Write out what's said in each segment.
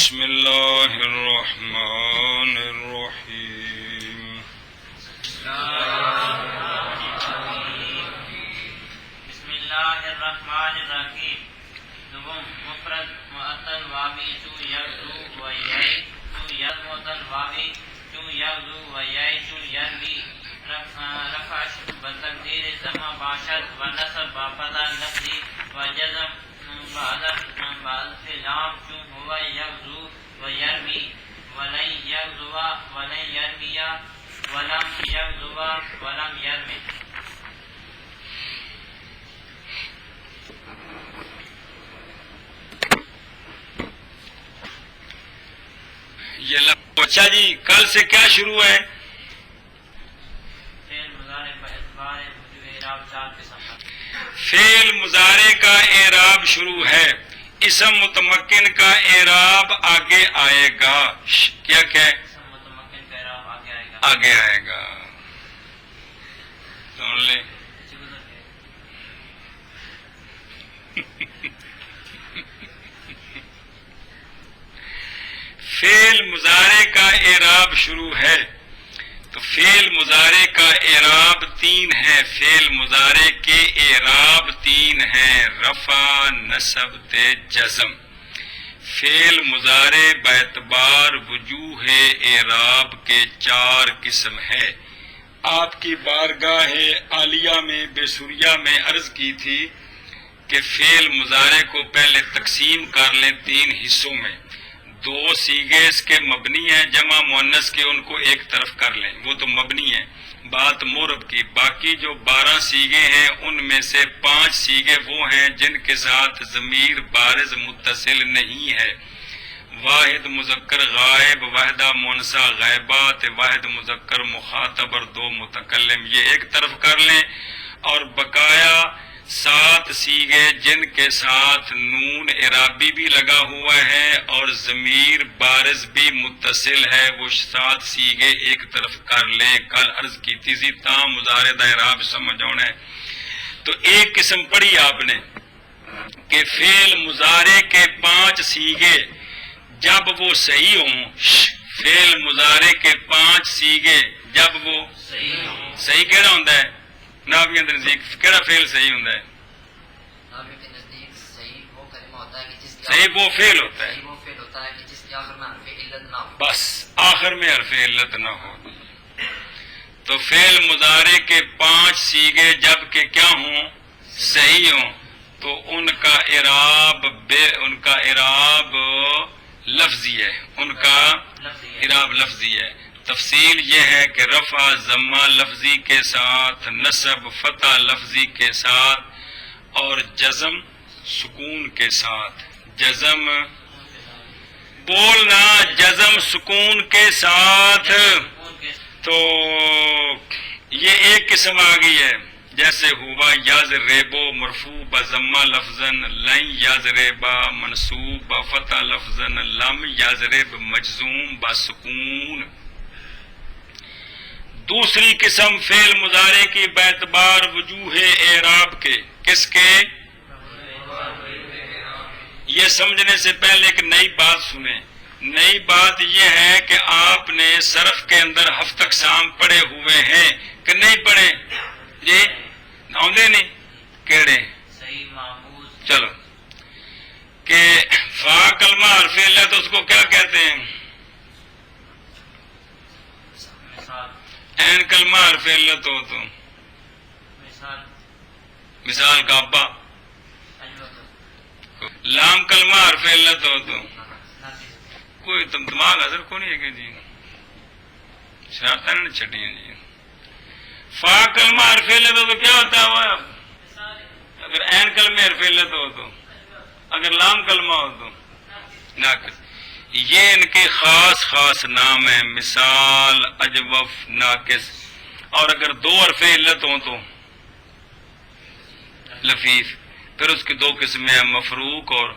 بسم اللہ الرحمن الرحیم. بسم اللہ الرحمن الرحیم. دوم مفرد معطل واوی چو یغزو و یعی چو یضمتل واوی چو یغزو و یعی چو یروی رفعش بتقدیر زما باشد و نصب بافضا لفظی و جزم بعد لام چو هو یغزو و یروی ولن یغزو ولن یروی ولم یغزو ولم یرمی. یہ اچھا جی، کل سے کیا شروع ہے؟ فعل مضارع کا اعراب شروع ہے. اسم متمکن کا اعراب آگے آئے گا. کیا کہ آگے آئے گا، سن لیں. فعل مضارع کا اعراب شروع ہے تو فعل مضارع کا اعراب 3 ہے. فعل مضارع کے اعراب 3 ہیں: رفع، نصب تے جزم. فعل مضارع باعتبار وجوہ اعراب کے 4 قسم ہے. آپ کی بارگاہ عالیہ میں بسوریہ میں عرض کی تھی کہ فعل مضارع کو پہلے تقسیم کر لیں 3 حصوں میں. 2 صیغے اس کے مبنی ہیں، جمع مؤنث کے، ان کو ایک طرف کر لیں، وہ تو مبنی ہیں. بات مورب کی، باقی جو 12 صیغے ہیں ان میں سے 5 صیغے وہ ہیں جن کے ساتھ ضمیر بارز متصل نہیں ہے. واحد مذکر غائب، واحدہ مؤنثہ غائبات، واحد مذکر مخاطب اور 2 متکلم، یہ ایک طرف کر لیں. اور بقایا 7 صیغے جن کے ساتھ نون اعرابی بھی لگا ہوا ہے اور ضمیر بارز بھی متصل ہے، وہ 7 صیغے ایک طرف کر لیں. کل عرض کی تھی تا مضارع دا اعراب سمجھ آنا ہے. تو ایک قسم پڑھی آپ نے کہ فعل مضارع کے 5 صیغے جب وہ صحیح ہوں، فعل مضارع کے 5 صیغے جب وہ صحیح کیڑا ہوتا ہے؟ ناوی کے نزدیک کیڑا فعل صحیح ہوتا ہے؟ ناوی کے نزدیک صحیح وہ کلمہ ہوتا ہے کہ جس صحیح وہ فعل ہوتا ہے، وہ فعل ہوتا ہے کہ جس کے آخر میں حرف علت نہ ہو. بس آخر میں حرف علت نہ ہو. تو فعل مضارع کے 5 صیغے جب کہ کیا ہوں؟ صحیح ہوں، تو ان کا اعراب لفظی ہے. ان کا اعراب لفظی ہے. تفصیل یہ ہے کہ رفع ضمہ لفظی کے ساتھ، نصب فتح لفظی کے ساتھ، اور جزم سکون کے ساتھ. جزم بولنا، جزم سکون کے ساتھ. تو یہ ایک قسم آ گئی ہے، جیسے ہوا یضرب مرفوع بضمہ لفظاً، لن یضرب منصوب بفتح لفظاً، لم یضرب مجزوم بسکون. دوسری قسم فعل مضارع کی باعتبار وجوہ اعراب کے، کس کے؟ یہ سمجھنے سے پہلے ایک نئی بات سنیں. نئی بات یہ ہے کہ آپ نے صرف کے اندر ہفت اقسام پڑھے ہوئے ہیں کہ نہیں پڑھے؟ جی آؤندے نہیں کیڑے؟ چلو کہ فا کلمہ حرف علت، اس کو کیا کہتے ہیں؟ این کلمہ حرف علت ہو تو مثال کا ابا. لام کلمہ حرف علت ہو تو کوئی تم دماغ حضر کو نہیں ہے کہ جی شرارتیں نے چھٹی ہیں جی. فا کلمہ حرف علت ہو تو کیا ہوتا ہے؟ اگر این کلمہ حرف علت ہو تو، اگر لام کلمہ ہو تو ناقص. یہ ان کے خاص خاص نام ہیں، مثال، اجوف، ناقص. اور اگر 2 حرف علت ہوں تو لفیف. پھر اس کی 2 قسمیں ہیں، مفروق اور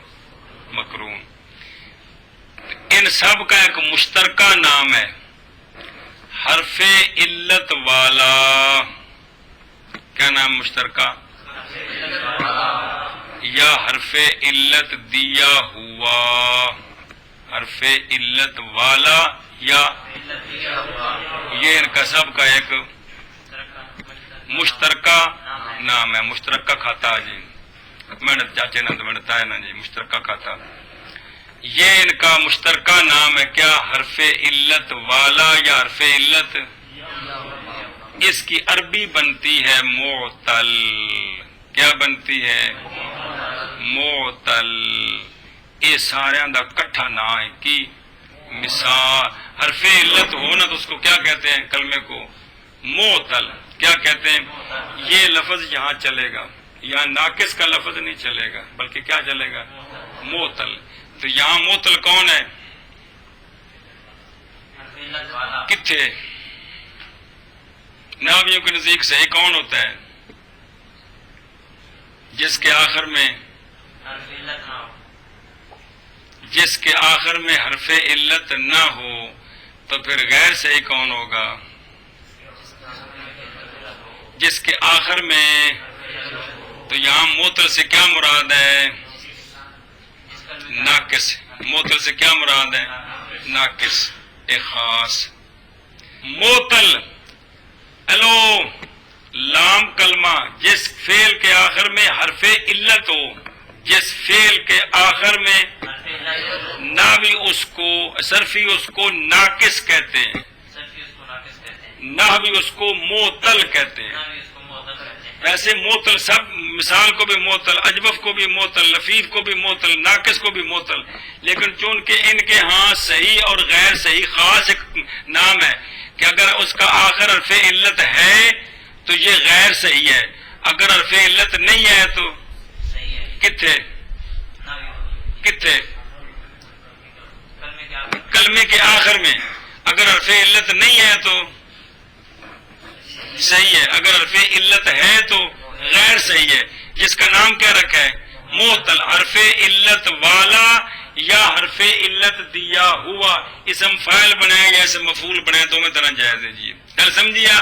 مقرون. ان سب کا ایک مشترکہ نام ہے حرف علت والا. کیا نام مشترکہ؟ یا حرف علت دیا ہوا. حرف علت والا یا یہ ان کا سب کا ایک مشترکہ نام ہے. مشترکہ کھاتا جی منت چاچے نند منتا ہے نا جی مشترکہ کھاتا. یہ ان کا مشترکہ نام ہے کیا؟ حرف علت والا یا حرف علت. اس کی عربی بنتی ہے معتل. کیا بنتی ہے؟ معتل. یہ سارے دا کٹھا نا ہے کی مثال. حرف علت ہو نا تو اس کو کیا کہتے ہیں؟ کلمے کو معتل. کیا کہتے ہیں؟ یہ لفظ یہاں چلے گا. یہاں ناقص کا لفظ نہیں چلے گا بلکہ کیا چلے گا؟ معتل. تو یہاں معتل کون ہے؟ کتھے نحویوں کے نزدیک صحیح کون ہوتا ہے؟ جس کے آخر میں حرف علت نہ ہو. تو پھر غیر صحیح کون ہوگا؟ جس کے آخر میں. تو یہاں معتل سے کیا مراد ہے؟ ناقص. معتل سے کیا مراد ہے؟ ناقص. ایک خاص معتل الو لام کلمہ جس فعل کے آخر میں حرف علت ہو. جس فعل کے آخر میں ناوی اس کو صرفی اس کو ناقص کہتے ہیں. نحوی اس کو معتل کہتے ہیں. ویسے معتل سب مثال کو بھی معتل، اجوف کو بھی معتل، لفیف کو بھی معتل، ناقص کو بھی معتل. لیکن چونکہ ان کے ہاں صحیح اور غیر صحیح خاص ایک نام ہے کہ اگر اس کا آخر حرف علت ہے تو یہ غیر صحیح ہے. اگر حرف علت نہیں ہے تو کتھے کلمے کے آخر میں. اگر حرف علت نہیں ہے تو صحیح ہے. اگر حرف علت ہے تو غیر صحیح ہے. جس کا نام کیا رکھا ہے؟ معتل. حرف علت والا یا حرف علت دیا ہوا. اسم فاعل بنایا یا اسم مفعول بنایا تو میں طرح جائز ہے جی. کل سمجھیا؟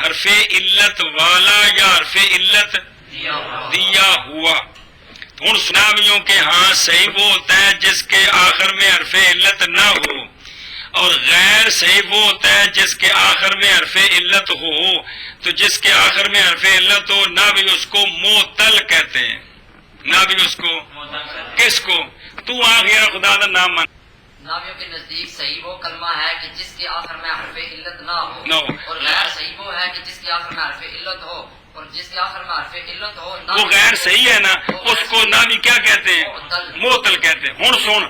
حرف علت والا یا حرف علت دیا ہوا. ہوں سناویوں کے ہاں صحیح وہ ہوتا ہے جس کے آخر میں حرف علت نہ ہو، اور غیر صحیح وہ ہوتا ہے جس کے آخر میں حرف علت ہو. تو جس کے آخر میں حرف علت ہو نہ بھی اس کو معتل کہتے ہیں. نہ بھی اس کو کس کو؟ تو آخر خدا دا نام مان. ناویوں کے نزدیک صحیح وہ کلمہ ہے کہ جس کے آخر میں حرف علت نہ ہو، اور غیر صحیح وہ ہے کہ جس کے آخر میں حرف علت ہو، اور جس کے آخر میں حرف علت ہو وہ غیر صحیح ہے نا. اس کو نہ بھی کیا کہتے ہیں؟ معتل کہتے ہیں. ہوں سن،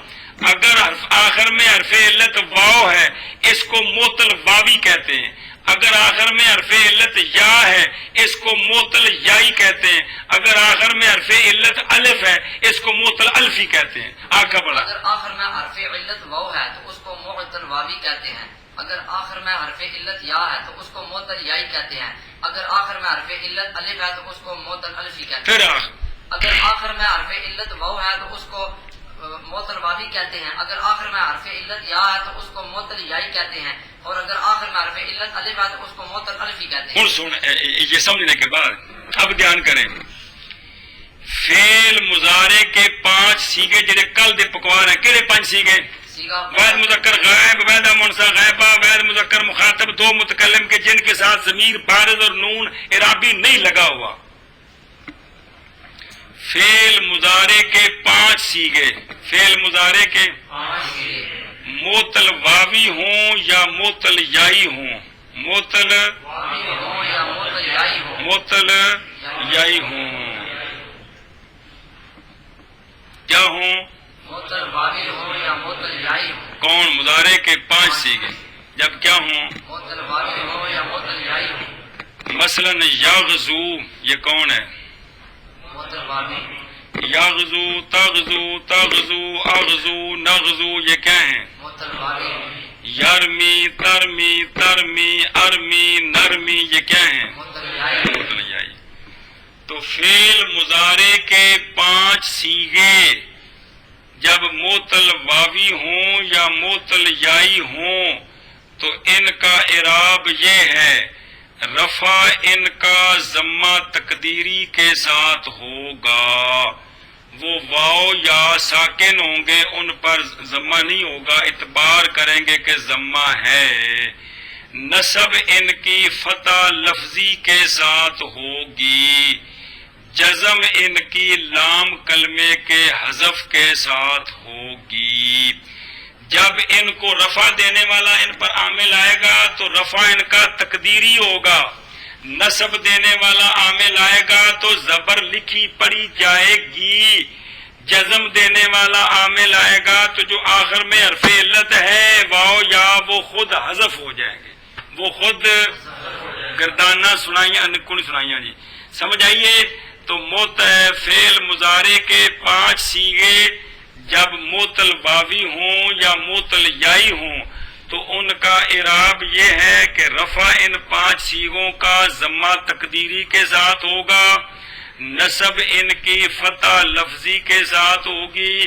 اگر آخر میں حرف علت واو ہے اس کو معتل واوی کہتے ہیں. اگر آخر میں حرف علت یا ہے اس کو معتل یائی کہتے ہیں. اگر آخر میں حرف علت الف ہے اس کو معتل الفی کہتے ہیں. آخر بڑا. اگر آخر میں حرف علت واو ہے تو اس کو معتل واوی کہتے ہیں. اگر آخر میں حرف علت یا ہے تو اس کو معتل یائی کہتے ہیں. اگر آخر میں حرف علت الف ہے تو اس کو معتل الفی کہتے ہیں. اگر آخر میں حرف علت واو ہے تو اس کو معتل واوی کہتے ہیں. اگر آخر میں حرف علت یا ہے تو اس کو معتل یائی کہتے ہیں. اور اگر آخر میں حرف علت الف ہے تو اس کو معتل الفی کہتے ہیں. سن یہ سمجھنے کے بعد اب دھیان کریں. فعل مضارع کے 5 سیگے جڑے کل دے پکوان ہیں. کہڑے 5 سیگے؟ واحد مذکر غائب، واحد منصا غائبہ، واحد مذکر مخاطب، 2 متکلم کے جن کے ساتھ ضمیر بارز اور نون اعرابی نہیں لگا ہوا. فعل مضارع کے 5 سیگے. فعل مضارع کے معتل واوی ہوں یا معتل یائی ہوں. معتل یائی ہوں. کیا ہوں؟ کون؟ مضارع کے 5 سیگے. جب کیا ہوں؟ مثلا یغزو، یہ کون ہے؟ یغزو، تغزو، تغزو، اغزو، نغزو، یہ کیا ہیں؟ یرمی، ترمی، ترمی، ارمی، نرمی، یہ کیا ہیں؟ معتل یائی. تو فعل مضارع کے 5 سیغے جب معتل واوی ہوں یا معتل یائی ہوں تو ان کا اعراب یہ ہے، رفع ان کا ضمہ تقدیری کے ساتھ ہوگا. وہ واو یا ساکن ہوں گے، ان پر ضمہ نہیں ہوگا، اعتبار کریں گے کہ ضمہ ہے۔ نصب ان کی فتح لفظی کے ساتھ ہوگی، جزم ان کی لام کلمے کے حذف کے ساتھ ہوگی۔ جب ان کو رفع دینے والا ان پر عامل آئے گا تو رفع ان کا تقدیری ہوگا، نصب دینے والا عامل آئے گا تو زبر لکھی پڑی جائے گی، جزم دینے والا عامل آئے گا تو جو آخر میں حرف علت ہے واو یا وہ خود حذف ہو جائیں گے، وہ خود گردانہ سنائیاں نکن سنائیاں جی، سمجھ آئیے؟ تو فعل مضارع کے 5 صیغے جب معطل واوی ہوں یا معطل یائی ہوں تو ان کا اعراب یہ ہے کہ رفع ان 5 صیغوں کا ضمہ تقدیری کے ساتھ ہوگا، نصب ان کی فتح لفظی کے ساتھ ہوگی،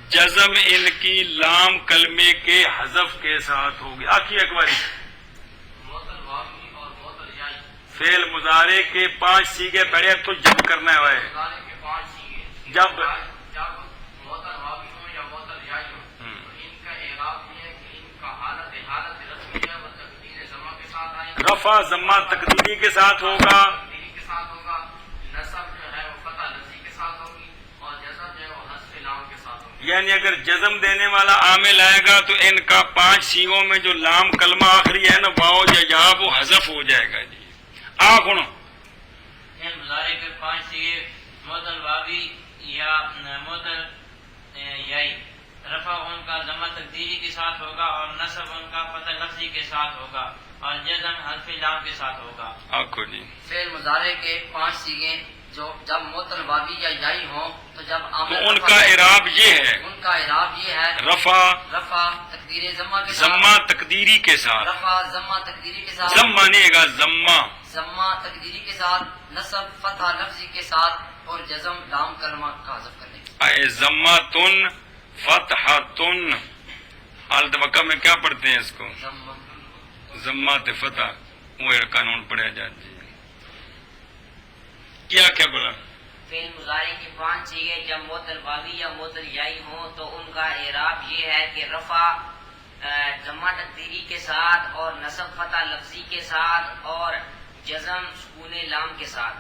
جزم ان کی لام کلمے کے حذف کے ساتھ ہوگی۔ آخری ایک باری فعل مضارع کے 5 صیغے پڑھے تو جب کرنا ہے جب رفع ضمہ تقدیری کے ساتھ ہوگا، یعنی اگر جزم دینے والا عامل آئے گا تو ان کا 5 صیغوں میں جو لام کلمہ آخری ہے نا واو یا یا وہ حذف ہو جائے گا جی۔ آخر مضارع کے 5 صیغے معطل واوی یا معطل یائی، رفع ان کا ضمہ تقدیری کے ساتھ ہوگا اور نصب ان کا فتح لفظی کے ساتھ ہوگا اور جزم حرف لام کے ساتھ ہوگا۔ آخر جی فعل مضارع کے 5 صیغے جو جب معطل واوی یا یائی ہوں تو جب تو ان کا اعراب یہ ہے، ان کا اعراب یہ ہے رفع تقدیر ضمہ کے ساتھ، ضمہ تقدیری کے ساتھ، رفع ضمہ تقدیری کے ساتھ، ضمہ نہیں گا ضمہ، ضمہ تقدیری کے ساتھ، نصب فتح لفظی کے ساتھ اور جزم لام کلمہ کا حذف کرنے کے ساتھ۔ اے ضمۃن فتحۃن، حالت وقع میں کیا پڑھتے ہیں اس کو؟ ضمات فتح، وہ قانون پڑھا جاتا ہے۔ کیا بولا؟ فعل مضارع کے 5 صیغے جب معطل واوی یا معطل یائی ہوں تو ان کا اعراب یہ ہے کہ رفع ضمہ تقدیری کے ساتھ اور نصب فتح لفظی کے ساتھ اور جزم سکون لام کے ساتھ،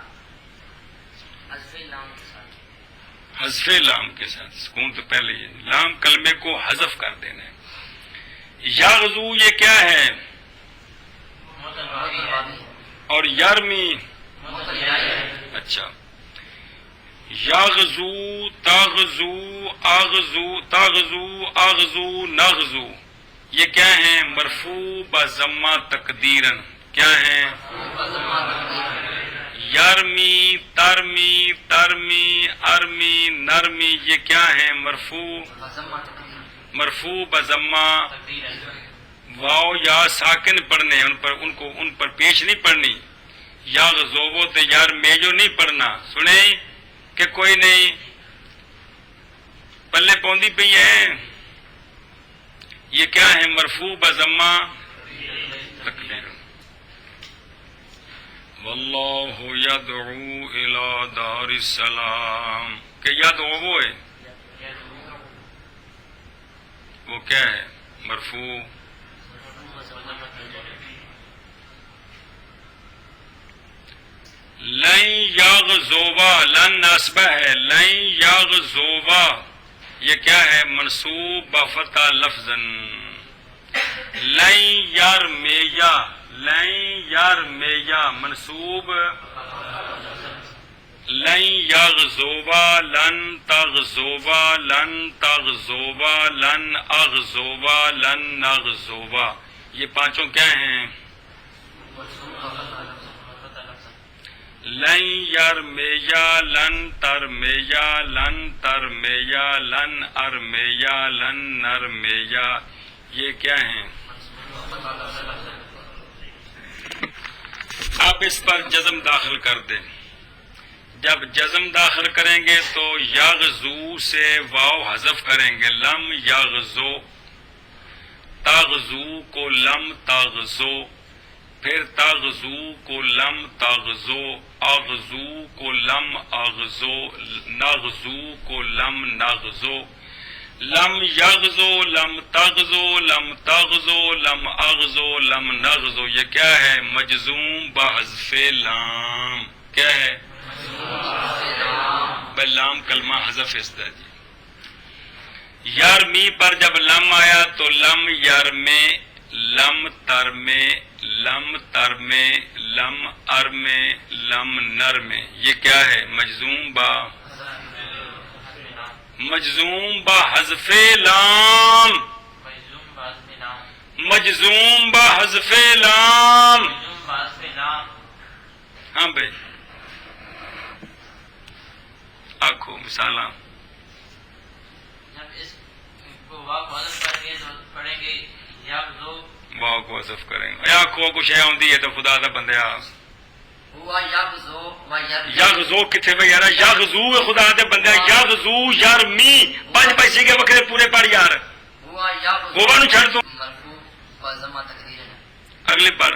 حذف لام کے ساتھ، حذف لام کے ساتھ، سکون تو پہلے ہی لام کلمے کو حذف کر دینا ہے۔ یغزو یہ کیا ہے؟ معطل واوی ہے اور یرمی معطل یائی ہے۔ اچھا، یغزو تغزو اغزو تغزو اغزو نغزو یہ کیا ہیں؟ مرفوع بضمہ تقدیرن، کیا ہیں؟ یرمی ترمی ترمی ارمی نرمی یہ کیا ہیں؟ مرفوع بضمہ، واو یا ساکن پڑھنے ان پر پیش نہیں پڑھنی، یا غزوبو تے یار میجو نہیں پڑھنا، سنیں کہ کوئی نہیں پلے پوندی پہ ہے، یہ کیا ہے؟ مرفوع بضمہ تقدیر۔ واللہ یدعو الی دار السلام، کہ یدعو وہ ہے، وہ کیا ہے؟ مرفوع۔ لن یغزوبا، لن ناسبہ ہے، لن یغزوبا یہ کیا ہے؟ منصوب بفتح لفظاً۔ لن یرمیا، لن یرمیا منصوب، لن یغزوبا، لن تغزوبا، لن تغزوبا، لن اغزوبا، لن نغزوبا یہ پانچوں کیا ہیں؟ لن یرمیا، لن ترمیا، لن ترمیا، لن ارمیا، لن نرمیا یہ کیا ہیں؟ اب اس پر جزم داخل کر دیں، جب جزم داخل کریں گے تو یغزو سے واو حذف کریں گے، لم یغزو، تغزو کو لم تغزو، پھر تغزو کو لم تغزو، اغزو کو لم اغزو، نغزو کو لم نغزو، لم یغزو لم تغزو لم تغزو لم اغزو لم نغزو. یہ کیا ہے؟ مجزوم بحذف لام. کیا ہے؟ لام کلمہ حذف اسدا جی. یرمی پر جب لم آیا تو لم یرمے، لم ترمے، لم ترمے، لم ارمے، لم نرمے. یہ کیا ہے؟ مجزوم با حذف لام. مجزوم با حذف لام. ہاں بھائی آنکھوں مثالاں. جب اس کو واو کو حذف کریں گے تو پڑھیں گے یغزو. واو کو حذف کریں گے. آنکھوں کو شے آندی ہے تو خدا دا بندیا ہوا یغزو و یرمی. یغزو کتھے بھئی یار؟ یغزو خدا دے بندیا. یغزو یرمی پانچ پیسے کے وقت پورے پڑھ یار. ہوا یغزو گوبا نو چھڑ دو. مرفوع و ضمہ تقدیر ہے. اگلے پڑھ.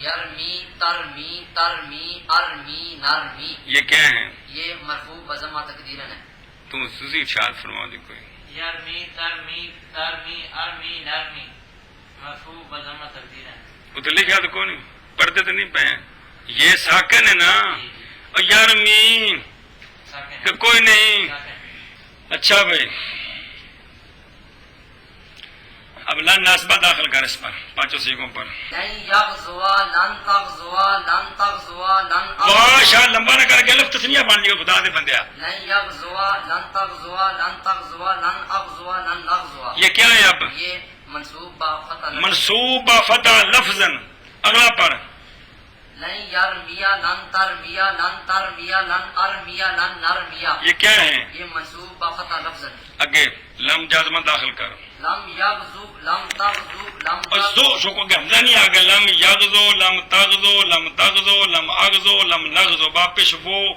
یرمی ترمی ترمی ارمی نرمی. یہ کیا ہیں؟ یہ مرفوع و ضمہ تقدیر ہے. تم سوزی ارشاد فرما دی کوئی. یرمی ترمی ترمی ارمی نرمی مرفوع بضمہ تقدیر ہے. وہ تو لکھا تو کون پڑھتے تو نہیں پہ. یہ ساکن ہے نا. اور یرمی تو کوئی نہیں. اچھا بھائی اب لن ناسبہ داخل کر اس پر پانچوں سیکھوں پر. لن یغزوا لن تغزوا لن تغزوا لن ماشاء لمبا نہ کر کے لفظ تسنیہ بن جائے خدا دے بندیا. لن یغزوا لن تغزوا لن تغزوا لن اغزوا لن نغزوا. یہ کیا ہے؟ اب یہ منصوب با فتح منصوب فتح لفظاً. اگلا پر. لن یرمیا لن ترمیا لن ترمیا لن ارمیا لن نرمیا. یہ کیا ہے؟ یہ منصوب با فتح لفظ. اگے لم جازمہ داخل کر. لم یغزو لم تغزو لم اور زو کو حمزہ نہیں آگا. لم یغزو لم تغزو لم تغزو لم اغزو لم نغزو. باپش وہ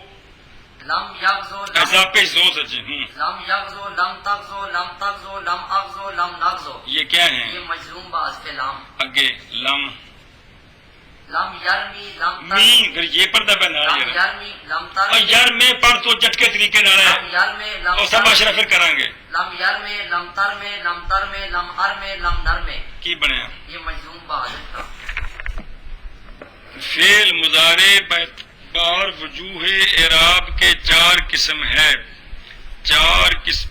لم یغزو ایسا پیش زو سچے. لم یغزو لم تغزو لم تغزو لم اغزو لم نغزو. یہ کیا ہے؟ یہ مجزوم با حذف لام. اگے لم لم یرمی لم می پھر یہ پردہ پہ نہ لم یرمی لم ترمی اور یار میں پڑھ تو جٹکے طریقے نہ لم رہے یرمی لم اور سب معاشرہ پھر کریں گے. لم یرمی لم ترمی لم ترمی لم ارمی لم نرمی. کی بنیا؟ یہ مجزوم با حذف تھا. فعل مضارع باہر وجوہ اعراب کے چار قسم ہے. چار قسم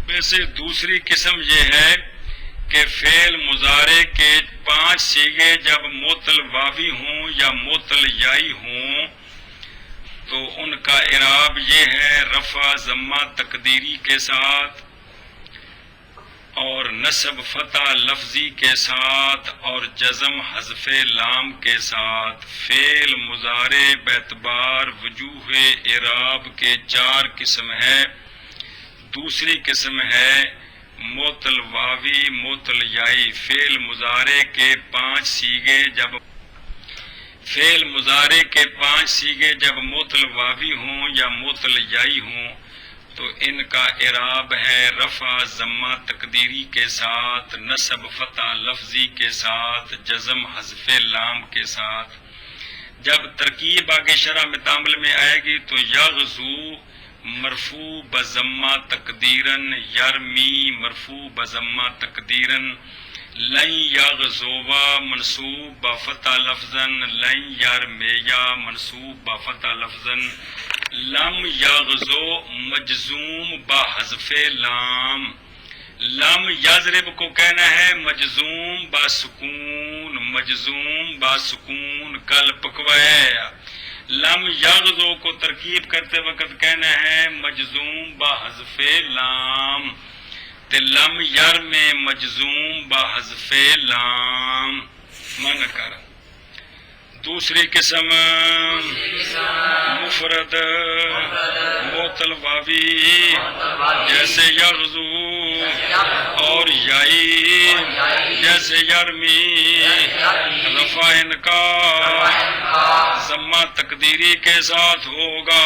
میں سے دوسری قسم یہ ہے کہ فعل مضارع کے 5 صیغے جب معطل واوی ہوں یا معطل یائی ہوں تو ان کا اعراب یہ ہے رفع ضمہ تقدیری کے ساتھ اور نصب فتح لفظی کے ساتھ اور جزم حذف لام کے ساتھ. فعل مضارع باعتبار وجوہ اعراب کے 4 قسم ہے. دوسری قسم ہے معطل واوی معطل یائی. فعل مضارع کے 5 صیغے جب معطل واوی ہوں یا معطل یائی ہوں تو ان کا اعراب ہے رفع ضمہ تقدیری کے ساتھ نصب فتح لفظی کے ساتھ جزم حذف لام کے ساتھ. جب ترکیب آگے شرح میں تعامل میں آئے گی تو یغزو مرفوع بضمہ تقدیرن، یرمی مرفوع بضمہ تقدیرن، لن یغزوا منصوب بفتح لفظن، لن یرمیا منصوب بفتح لفظن، لم یغزو مجزوم بحذف لام. لم یضرب کو کہنا ہے مجزوم بسکون، مجزوم بسکون کل پکوایا. لم یغزو کو ترکیب کرتے وقت کہنا ہے مجزوم بحذف لام. تے لم یرم مجزوم بحذف لام. من کر دوسری قسم مفرد معطل واوی جیسے یغزو اور یائی جیسے یرمی رفع ان کا ضمہ تقدیری کے ساتھ ہوگا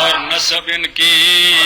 اور نصب ان کی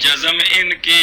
جزم ان کی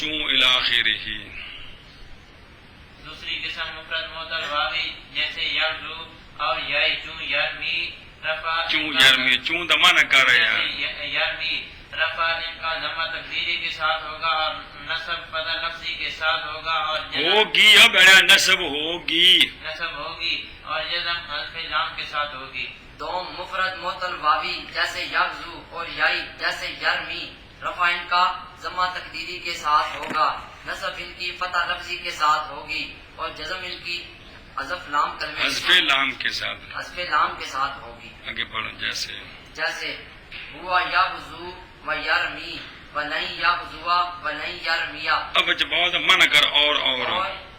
چوں الاخر ہی دوسری قسم مفرد معطل واوی جیسے یرزو اور یئی چون یرمی رفع چوں یرمی چوں دمانہ کر رہے ہیں جیسے یرمی رفع ان کا ضمہ تقدیری کے ساتھ ہوگا اور نصب فتح لفظی کے ساتھ ہوگا اور جزم ہوگی اب بڑا نصب ہوگی نصب ہوگی اور جزم حذف لام کے ساتھ ہوگی دوم مفرد معطل واوی جیسے یغزو اور یائی جیسے یرمی رفع ان کا ضمہ تقدیری کے ساتھ ہوگا نصب ان کی فتح لفظی کے ساتھ ہوگی اور جزم ان کی حذف لام کلمے حذف لام کے ساتھ حذف لام کے ساتھ ہوگی آگے پڑھو جیسے جیسے ہوا یغزو و یرمی ولن یغزوا ولن یرمیا اب بہت منع کر اور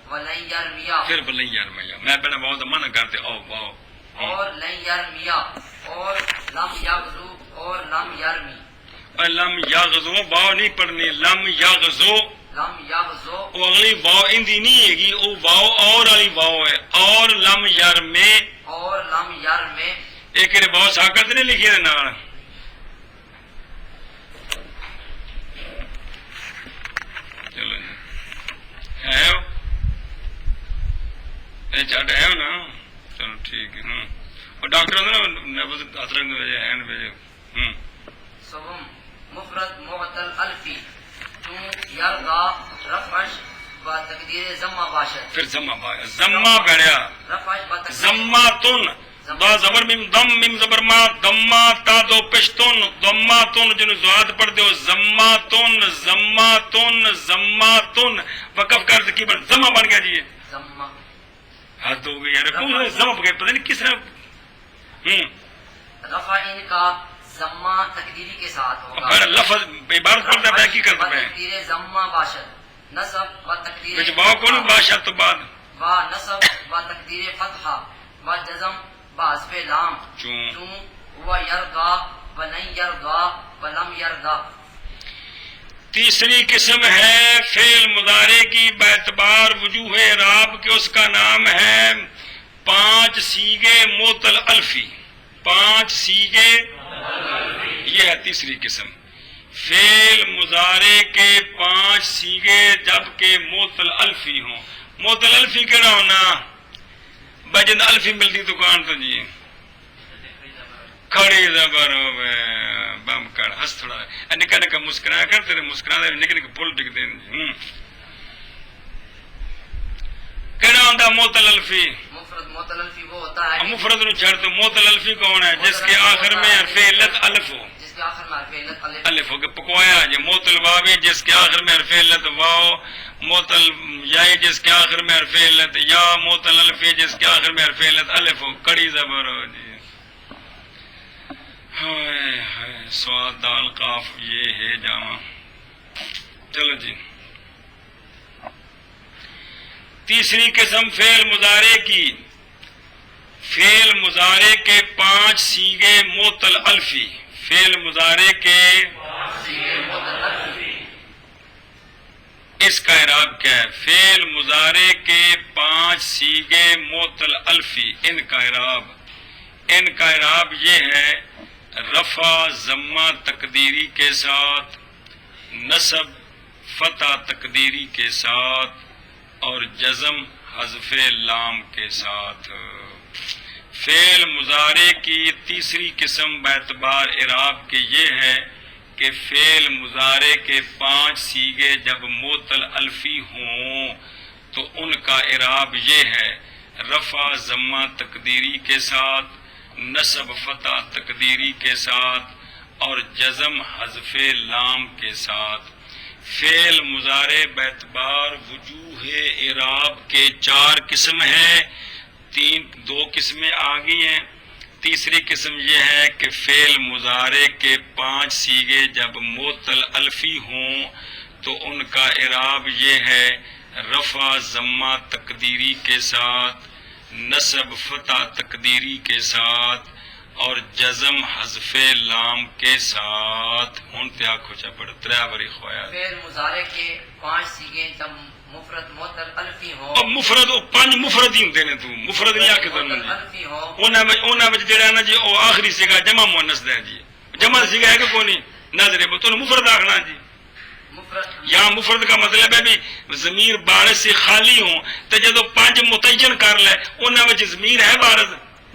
ولن یرمیا پھر بلیں یار میں پہلے بہت منع کرتے او واو اور لن یرمیا اور لم یغزو اور لم یرمی لم یغزو واو نہیں پڑھنی لم یغزو لم یغزو وہ اگلی واو اندی نہیں ہے گی وہ واو اور والی واو ہے اور لم یرمے اور لم یرمے ایک نے بہت ساکت نہیں لکھی ہے نال چلو جی ہے چٹ ہے نا چلو ٹھیک ہے اور ڈاکٹر نا اثرنگ بھیجے سوم مفرد معطل الفی چون یرغا رفعش و تقدیر ضمہ باشد پھر زما بڑھیا رفعش و تقدیر زما تن با زبر میم دم میم زبر ما دما تا دو پشتون دما تن جن زواد پڑھ دو زما تن وقف کر کی بن زما بن گیا جی ضمہ حد ہو گئی یار کون زما پکے پتہ نہیں کس نے رفع ان کا ضمہ تقدیری کے ساتھ ہوگا بڑا لفظ عبارت پڑھتا ہے کی کرتا ہے تقدیر ضمہ باشد نصب و تقدیر کچھ باو کون بادشاہ تو بعد و نصب و تقدیر فتحہ و جزم و حذف لام چون و یرغا و لن یرغا و لم یرغا تیسری قسم ہے فعل مضارع کی باعتبار وجوہ اعراب کے اس کا نام ہے 5 صیغے معطل الفی 5 صیغے یہ ہے تیسری قسم فعل مضارع کے 5 صیغے جبکہ معطل الفی ہوں معطل الفی کہنا ہونا بجن الفی ملتی دکان تو جی کھڑی زبر بم کر ہس تھوڑا نکا نکا مسکرایا کر تیرے مسکرانے نکے نکے پل ٹک دین کہنا ہوتا معطل الفی مفرد معطل الفی وہ ہوتا ہے مفرد نو چھڑ تو معطل الفی کون ہے جس کے آخر میں حرف علت الف ہو جس کے آخر میں حرف علت الف ہو کے پکوایا جی معطل واوی جس کے آخر میں حرف علت واو معطل یائی جس کے آخر میں حرف علت یا معطل الفی جس کے آخر میں حرف علت الف ہو کڑی زبر ہو جی سواد دال قاف یہ ہے جامع چلو جی تیسری قسم فعل مضارع کی فعل مضارع کے 5 صیغے معطل الفی فعل مضارع کے اس کا اعراب کیا ہے فعل مضارع کے 5 صیغے معطل الفی ان کا اعراب یہ ہے رفع ضمہ تقدیری کے ساتھ نصب فتح تقدیری کے ساتھ اور جزم حذف لام کے ساتھ فعل مضارع کی تیسری قسم باعتبار اعراب کے یہ ہے کہ فعل مضارع کے 5 صیغے جب معطل الفی ہوں تو ان کا اعراب یہ ہے رفع ضمہ تقدیری کے ساتھ نصب فتح تقدیری کے ساتھ اور جزم حذف لام کے ساتھ فعل مضارع باعتبار وجوہ اعراب کے 4 قسم ہیں 2 قسمیں آ گئی ہیں تیسری قسم یہ ہے کہ فعل مضارع کے 5 صیغے جب معطل الفی ہوں تو ان کا اعراب یہ ہے رفع ضمہ تقدیری کے ساتھ نصب فتح تقدیری کے ساتھ اور جزم حذف لام کے ساتھ ہن تے آکھو چا پڑھ 3 باری خوایا فعل مضارع کے 5 سیغے جب مفرد معطل الفی ہو اب مفرد او 5 مفرد ہی ہوندے نے تو مفرد نہیں آکھے تو معطل جی الفی ہو انہاں وچ جڑا نا جی او آخری سیگا جمع مؤنث دا ہے جی جمع سیگا ہے کہ کوئی نہیں ناظر ہے تو مفرد آکھنا جی مفرد یا مفرد کا مطلب ہے بھی ضمیر بارز سے خالی ہوں تو جدو 5 متعین کر لے انہاں وچ ضمیر ہے بارز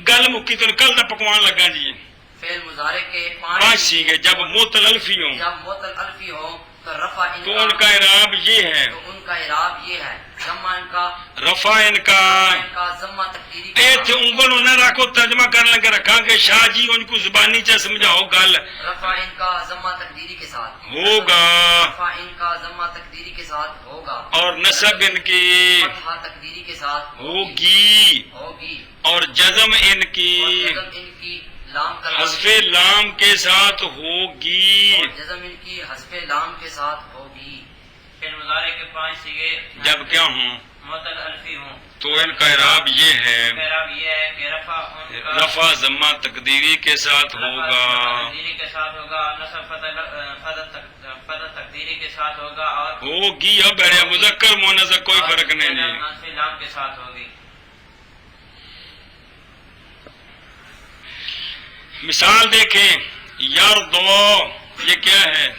گل مکی تو کل دا پکوان لگا جی فعل مضارع کے 5 سیگے جب معطل الفی ہوں جب معطل الفی ہو تو رفع تو ان کا اعراب یہ ہے تو ان کا اعراب یہ ہے ضمہ ان کا رفع ان کا ضمہ تقدیری اے تھے انگلوں نہ رکھو ترجمہ کر لیں کہ رکھا کہ شاہ جی ان کو زبانی چاہ سمجھاؤ گل رفع ان کا ضمہ تقدیری کے ساتھ ہوگا رفع ان کا ضمہ تقدیری کے ساتھ ہوگا اور نصب ان کی فتحہ تقدیری کے ساتھ ہوگی ہوگی اور جزم ان اور کی جزم ان کی لام کا حذف لام کے ساتھ ہوگی اور جزم ان کی حذف لام کے ساتھ ہوگی فعل مضارع کے 5 سیغے جب کیا ہوں معطل الفی ہوں تو ان کا اعراب یہ ہے اعراب یہ ہے کہ رفع ان کا رفع ضمہ تقدیری کے ساتھ ہوگا تقدیری کے ساتھ ہوگا نصب فتح تقدیری کے ساتھ ہوگا اور ہوگی اب ہے مذکر مؤنث کوئی فرق نہیں جی نصب لام کے ساتھ ہوگی مثال دیکھیں یردو یہ کیا ہے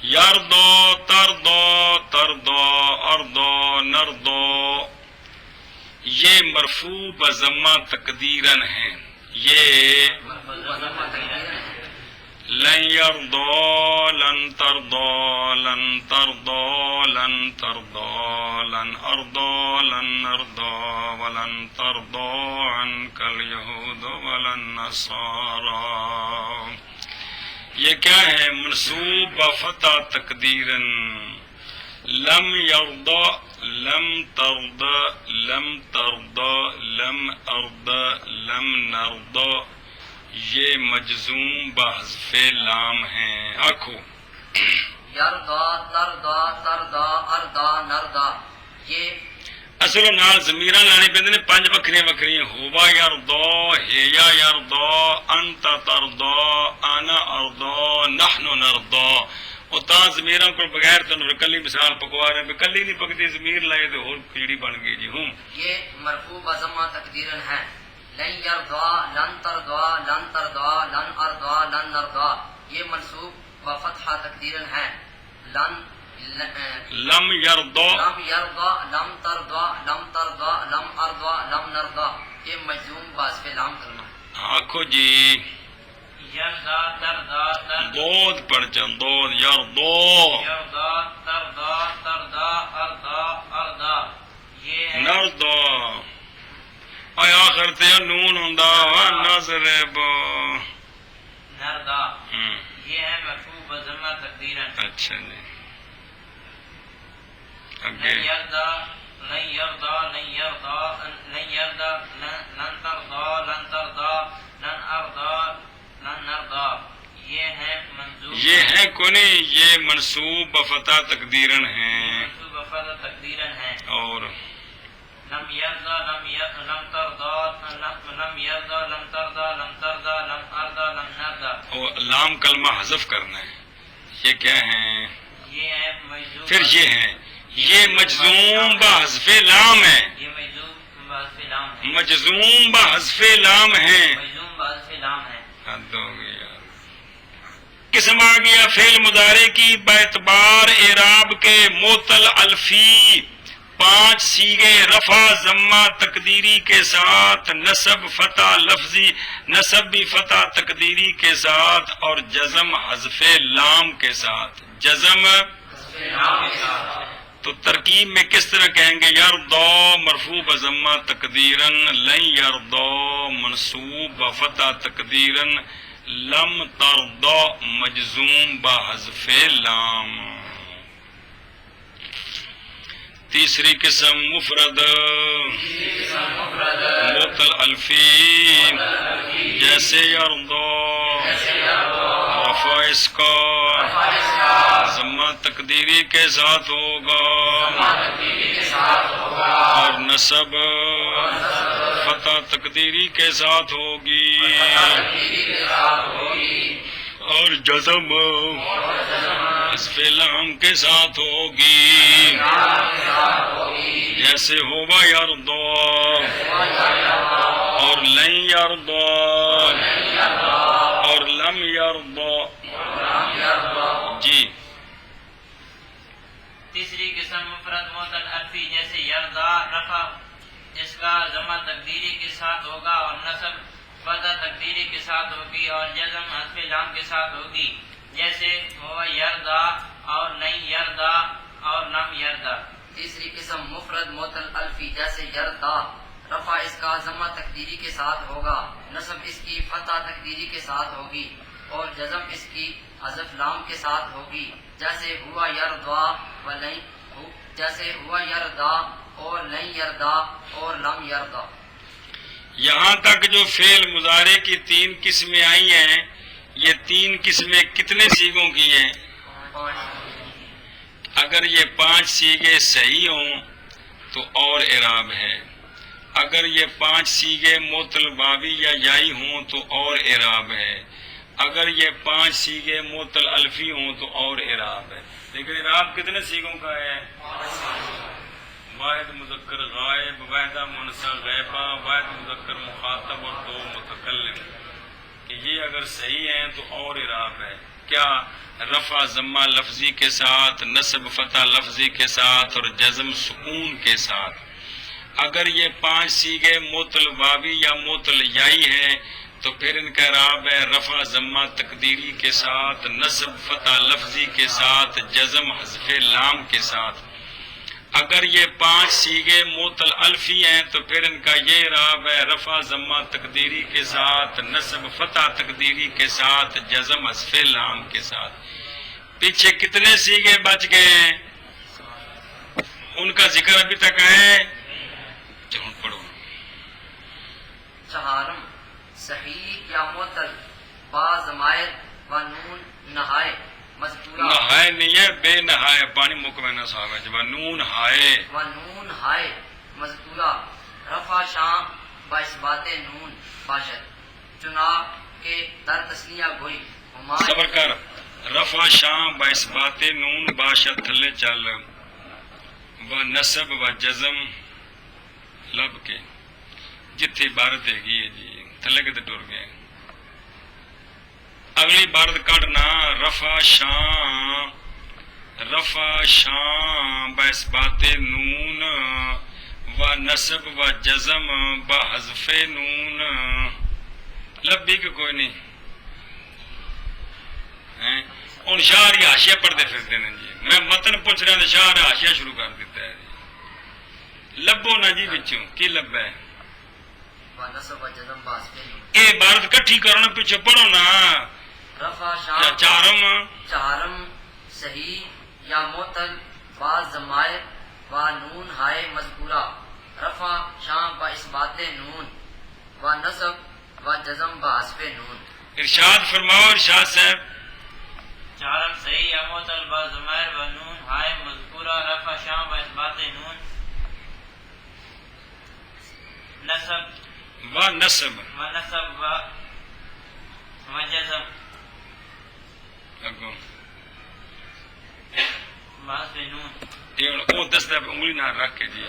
یردو تردو تردو اردو نردو یہ مرفوع بضمہ تقدیرن ہیں یہ لن یردو لن تردو لن تردو لن تردو لن اردو لن نردو ولن تردو عنک الیہود ولن نصارا یہ کیا ہے منصوب بفتح تقدیرن لم یرضى لم ترضى لم ترضى لم ارضى لم نرضى یہ مجزوم بحذف لام ہیں. آنکھو یردا تردا تردا اردا نردا یہ اصل نال ضمیراں لانی پیندے نے پنج وکھریاں وکھریاں ہوا یردو ہیا یردو انت تردو انا اردو نحن نردو او تا ضمیراں کو بغیر تو کلی مثال پکوا رہے ہیں کلی نہیں پکتی ضمیر لائے تو اور کیڑی بن گئی جی ہوں یہ مرفوع بضمہ تقدیرن ہے. لن یرضا لن ترضا لن ترضا لن ارضا لن نرضا یہ منصوب بفتحہ تقدیرن ہے. لن لم یردو لم یرضا لم ترضا لم ترضا لم ارضا لم نرضا یہ مجزوم بحذف لام کلمہ ہے. آنکھو جی یردا تردا ترد دود پڑھ چن دود یردو یردا تردا تردا اردا اردا یہ ہے نردو اے آخر تے نون ہوندا نظر بو نردا یہ ہے مرفوع بضمہ تقدیرن. اچھا جی لن اگے یردا لن یردا لن یردا لن یردا لن تردا لن تردا لن اردا لن نردا یہ ہے منظور یہ ہے کونی یہ منصوب بفتح تقدیرن ہیں منصوب بفتح تقدیرن ہے. اور لم یردا لم تردا لم یردا لم تردا لم تردا لم اردا لم نردا لام کلمہ حذف کرنا ہے. یہ کیا ہیں یہ ہے مجزوم پھر یہ ہیں یہ مجزوم بحذف لام ہے یہ مجزوم بحذف لام ہے مجزوم بحذف لام ہے. مجزوم بحذف لام ہے. حد ہو گیا. قسم آ گیا فعل مضارع کی باعتبار اعراب کے معطل الفی 5 صیغے رفع ضمہ تقدیری کے ساتھ نصب فتح لفظی نصب بھی فتح تقدیری کے ساتھ اور جزم حذف لام کے ساتھ جزم تو ترکیب میں کس طرح کہیں گے یردو مرفوع بضمہ تقدیرن لن یردو منصوب بفتح تقدیرن لم تردو مجزوم بحذف لام. تیسری قسم مفرد معطل الفی جیسے یردو رفع اس کا ضمہ تقدیری کے ساتھ ہوگا اور نصب فتح تقدیری کے ساتھ ہوگی اور جزم حذف لام کے ساتھ ہوگی جیسے ہوا یرضا اور لن یرضا اور لم یرضا. جی تیسری قسم مفرد معطل الفی جیسے یرضا رفع اس کا ضمہ تقدیری کے ساتھ ہوگا اور نصب فتح تقدیری کے ساتھ ہوگی اور جزم حذف لام کے ساتھ ہوگی جیسے ہوا یرضا اور نہیں یرضا اور نم یرضا. تیسری قسم مفرد معطل الفی جیسے یرضا رفع اس کا ضمہ تقدیری کے ساتھ ہوگا نصب اس کی فتح تقدیری کے ساتھ ہوگی اور جزم اس کی حذف لام کے ساتھ ہوگی جیسے ہوا یرضا و لن جیسے ہوا یرضا اور لن یرضا اور لم یرضا. یہاں تک جو فعل مضارع کی 3 قسمیں آئی ہیں یہ 3 قسمیں کتنے سیغوں کی ہیں؟ اگر یہ 5 سیغے صحیح ہوں تو اور اعراب ہے، اگر یہ 5 سیغے معطل واوی یا یائی ہوں تو اور اعراب ہے، اگر یہ 5 سیغے معطل الفی ہوں تو اور اعراب ہے. لیکن اعراب کتنے سیغوں کا ہے؟ واحد مذکر غائب، واحدہ مؤنثہ غائبہ، واحد مذکر مخاطب اور 2 متکلم. کہ یہ اگر صحیح ہیں تو اور اعراب ہے. کیا؟ رفع ضمہ لفظی کے ساتھ، نصب فتح لفظی کے ساتھ اور جزم سکون کے ساتھ. اگر یہ 5 سیغے معطل واوی یا معطل یائی ہیں تو پھر ان کا اعراب ہے رفع ضمہ تقدیری کے ساتھ، نصب فتح لفظی کے ساتھ، جزم حذف لام کے ساتھ. اگر یہ 5 سیغے معطل الفی ہیں تو پھر ان کا یہ اعراب ہے رفع ضمہ تقدیری کے ساتھ، نصب فتح تقدیری کے ساتھ، جزم حذف لام کے ساتھ. پیچھے کتنے سیغے بچ گئے ہیں؟ ان کا ذکر ابھی تک ہے. چلو پڑھو. چہارم صحیح یا معطل با ضمائر و نون نہائے مذکورہ نہائے نہیں ہے، بے نہائے پانی مکمنہ صاحب ہے جب نون ہائے و نون ہائے مذکورہ رفع شام با اثبات نون باشد چنا کے در تسلیہ گوئی صبر کر. رفع شام با اثبات نون باشد تھلے چل و نصب و جزم لب کے جتھے عبارت ہے گی جی تھلے کے ٹر گئے. اگلی عبارت کٹنا رفع شام با اثبات نون و نصب و جزم با حذف نون. لبی کہ کوئی نہیں ہوں شاہ حاشیہ پڑھتے پھرتے ہیں جی. میں متن پوچھ رہا تو شاہ حاشیہ شروع کر دیتا ہے جی. لبو نا جی بچوں کی لب ہے یہ عبارت کٹھی کرو نا پیچھے پڑھو نا. رفع شام چہارم صحیح یا معطل با ضمائر و نون ہائے مذکورہ رفع شام با اثبات نون و نصب و جزم با حذف نون. ارشاد فرماؤ ارشاد صاحب. چہارم صحیح یا معطل با ضمائر و نون ہائے مذکورہ رفع شام با اثبات نون نصب و جزم بحث نون. وہ 10 انگلی نہ رکھ کے جی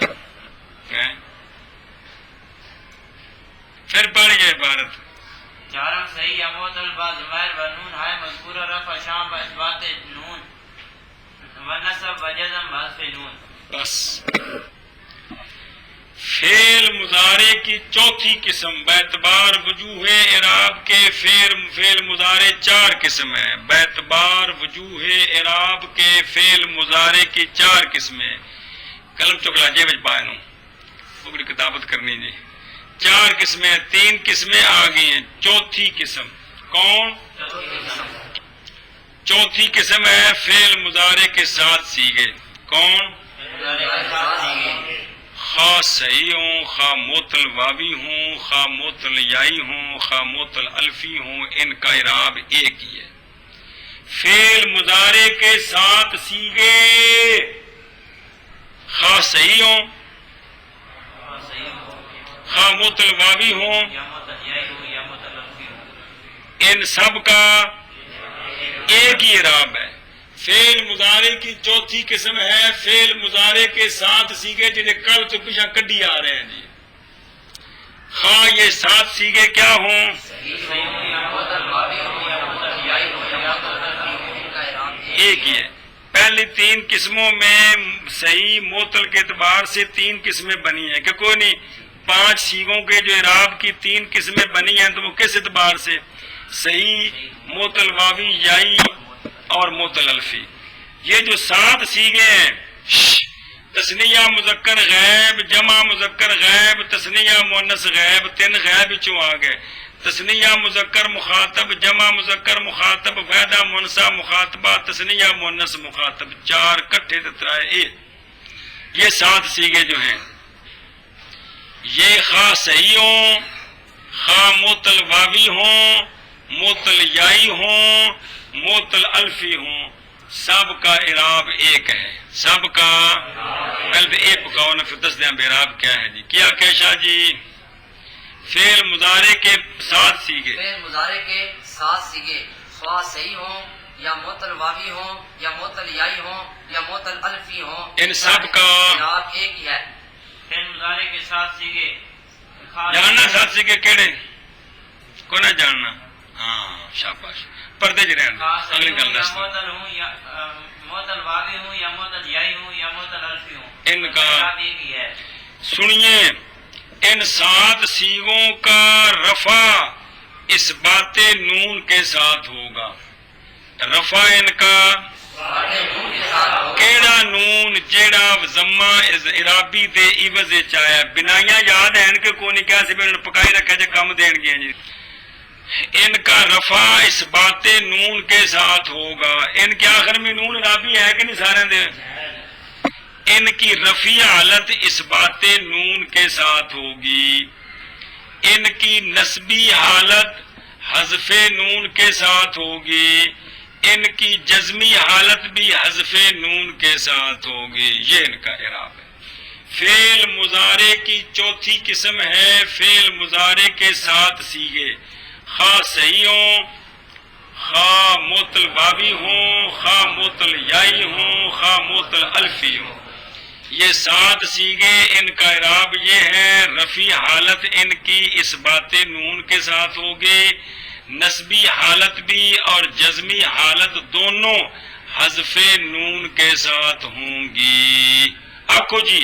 پھر پڑھ گئے عبارت. چہارم صحیح یا معطل با ضمائر و نون ہائے مذکورہ رفع شام با اثبات نون و نصب و جزم بحث نون. بس فعل مضارع کی چوتھی قسم باعتبار وجوہ اعراب کے فعل مضارع 4 قسم ہیں. باعتبار وجوہ اعراب کے فعل مضارع کی 4 قسمیں. قلم چکلا جے وچ پائے نو پوری کتابت کرنی جی. 4 قسمیں 3 قسمیں آ گئی ہیں. چوتھی قسم کون؟ چوتھی قسم ہے فعل مضارع کے ساتھ سیغے. کون؟ خواہ صحیح ہوں، خواہ معطل واوی ہوں، خواہ معطل یائی ہوں، خواہ معطل الفی ہوں، ان کا اعراب ایک ہی ہے. فعل مضارع کے ساتھ سیغے خواہ صحیح ہوں، خواہ معطل واوی ہوں، یا معطل یائی ہو یا معطل الفی ہو، ان سب کا ایک ہی اعراب ہے۔ فعل مضارع کی چوتھی قسم ہے فعل مضارع کے ساتھ سیگے جنہیں کل تو پیچھا کڈی آ رہے ہیں جی، خواہ یہ سات سیگے کیا ہوں، ایک ہی ہے۔ پہلی تین قسموں میں صحیح معطل کے اعتبار سے تین قسمیں بنی ہیں کہ کوئی نہیں، 5 سیگوں کے جو اعراب کی 3 قسمیں بنی ہیں تو وہ کس اعتبار سے، صحیح، معطل واوی، یائی اور معطل الفی۔ یہ جو 7 سیگے ہیں، تثنیہ مذکر غیب، جمع مذکر غیب، تثنیہ مؤنث غیب، 3 غیب چوں آ گئے، تثنیہ مذکر مخاطب، جمع مذکر مخاطب، وحدہ منثا مخاطبہ، تثنیہ مؤنث مخاطب، 4 کٹھے تترائے ایک۔ یہ 7 سیگے جو ہیں یہ خواہ صحیح ہوں، خواہ معطل واوی ہوں، معطل یائی ہوں، معطل الفی ہوں، سب کا اعراب ایک ہے، سب کا پہلے ایک پکاؤ نہ پھر دس دیں اعراب کیا ہے جی، کیا کیشا جی؟ فعل مضارع کے 7 سیگے، فعل مضارع کے 7 سیگے خواہ صحیح ہوں یا معطل واوی ہوں یا معطل یائی ہوں یا معطل الفی ہوں، ان سب کا اعراب ایک ہی ہے۔ فعل مضارع کے 7 سیگے جاننا 7 سیگے کیڑے کو نہ جاننا، ہاں شاباش، پردے چ رہن اگلی گل دس معطل ہوں یا معطل واوی ہوں یا معطل یائی ہوں یا معطل الفی ہوں، ان کا اعراب ایک ہی ہے۔ سنیے، ان 7 سیغوں کا رفع اس بات نون کے ساتھ ہوگا، رفع ان کا کیڑا نون جیڑا ضمہ اعرابی دے عوض چایا، بنائیاں یاد ہیں کہ کوئی نہیں کیا سی بھی انہوں پکائی رکھا جے کم دین گے جی، ان کا رفع اس بات نون کے ساتھ ہوگا، ان کے آخر میں نون اعرابی ہے کہ نہیں سارے دے، ان کی رفیع حالت اس بات نون کے ساتھ ہوگی، ان کی نسبی حالت حذف نون کے ساتھ ہوگی، ان کی جزمی حالت بھی حذف نون کے ساتھ ہوگی، یہ ان کا اعراب ہے۔ فعل مضارع کی چوتھی قسم ہے فعل مضارع کے 7 سیغے، خواہ صحیح ہوں، خواہ معطل واوی ہوں، خواہ معطل یائی ہوں، خواہ معطل الفی ہوں، یہ 7 سیغے ان کا اعراب یہ ہے، رفیع حالت ان کی اس بات نون کے ساتھ ہوگی، نسبی حالت بھی اور جزمی حالت دونوں حذف نون کے ساتھ ہوں گی۔ آخو جی،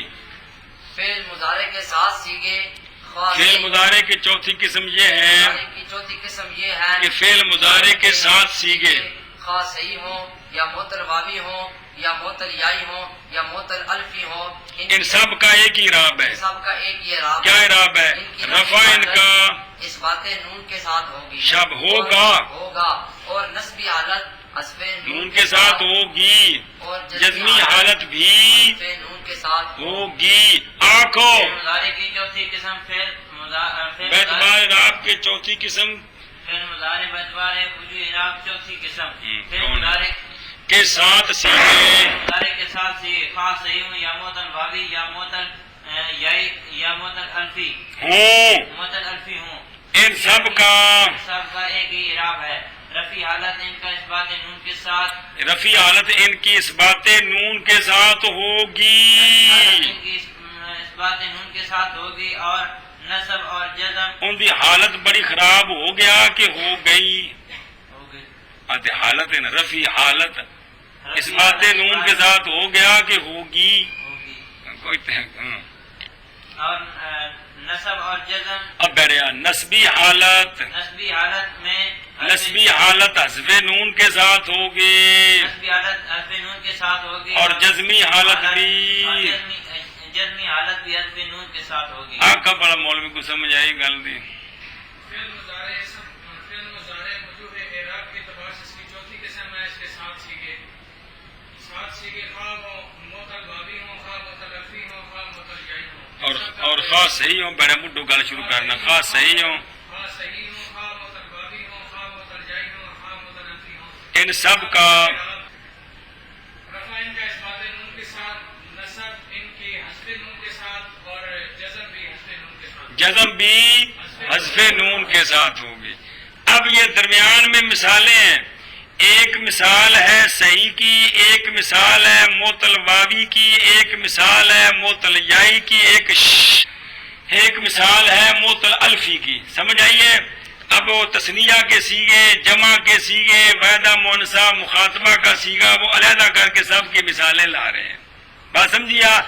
فعل مضارع کے 7 سیگے خواہ فعل مضارع کی چوتھی قسم یہ ہے کی چوتھی قسم یہ ہے کہ فعل مضارع کے 7 سیغے خواہ صحیح ہوں یا معطل واوی ہوں یا معطل یائی ہوں یا معطل الفی ہوں، ان سب کا ایک ہی اعراب ہے، سب کا ایک ہی اعراب کیا اعراب ہے؟ رفع ان کا اس بات نون کے ساتھ ہوگی، شب ہوگا اور نسبی حالت حذف نون کے ساتھ ہوگی، اور جزمی حالت بھی حذف نون کے ساتھ ہوگی۔ آنکھو فعل مضارع کی چوتھی قسم فعل بیتبار اعراب کے چوتھی قسم فعل مضارع بیتبار وجوہ اعراب چوتھی قسم، فعل کون ہے؟ مضارع کے 7 سیغے مضارع کے 7 سیغے خواہ صحیح ہوں یا معطل واوی یا معطل یائی یا معطل الفی ہوں، ہوں، ان سب کا سب کا ایک ہی اعراب ہے، رفیع حالت ان کا اس بات نون کے ساتھ، رفیع حالت ان کی اس بات نون کے ساتھ ہوگی، ان کی اس بات نون کے ساتھ ہوگی، اور نصب اور جزم ان کی حالت بڑی خراب ہو گیا کہ ہو گئی، ہوگی، آتے حالت ہے نا، رفیع حالت اس بات نون کے ساتھ ہو گیا کہ ہوگی، کوئی اور نصب اور جزم اب بیریا نسبی حالت نسبی حالت میں نسبی حالت حذف نون کے ساتھ ہوگی نسبی حالت حذف نون کے ساتھ ہوگی، اور جزمی حالت بھی جزمی حالت بھی حذف نون کے ساتھ ہوگی۔ آقا بڑا مولوی کو سمجھ آئی گل دی۔ فعل مضارع وجوہ اعراب کے اعتبار سے اس کی چوتھی قسم ہے، اس کے 7 سیغے خواہ معطل واوی ہوں، خواہ معطل الفی ہوں، خواہ معطل یائی ہوں، اور خاص صحیح ہوں، بڑے مڈو گل شروع کرنا، خاص صحیح ہوں، خواہ صحیح ہوں، خواہ معطل واوی ہوں، خواہ معطل یائی ہوں، خواہ معطل الفی ہوں، ان سب کا رفع ان کا اس بات نون کے ساتھ، نصب ان کی حذف نون کے ساتھ، اور جزم بھی حذف نون کے ساتھ، جزم بھی حذف نون کے ساتھ ہوگی. اب یہ درمیان میں مثالیں ہیں. ایک مثال ہے صحیح کی، ایک مثال ہے معطل واوی کی، ایک مثال ہے معطل یائی کی، ایک مثال ہے معطل الفی کی. سمجھ آئیے؟ اب وہ تثنیہ کے سیغے، جمع کے سیغے، واحدہ مؤنثہ مخاطبہ کا سیغہ وہ علیحدہ کر کے سب کی مثالیں لا رہے ہیں. بات سمجھیا؟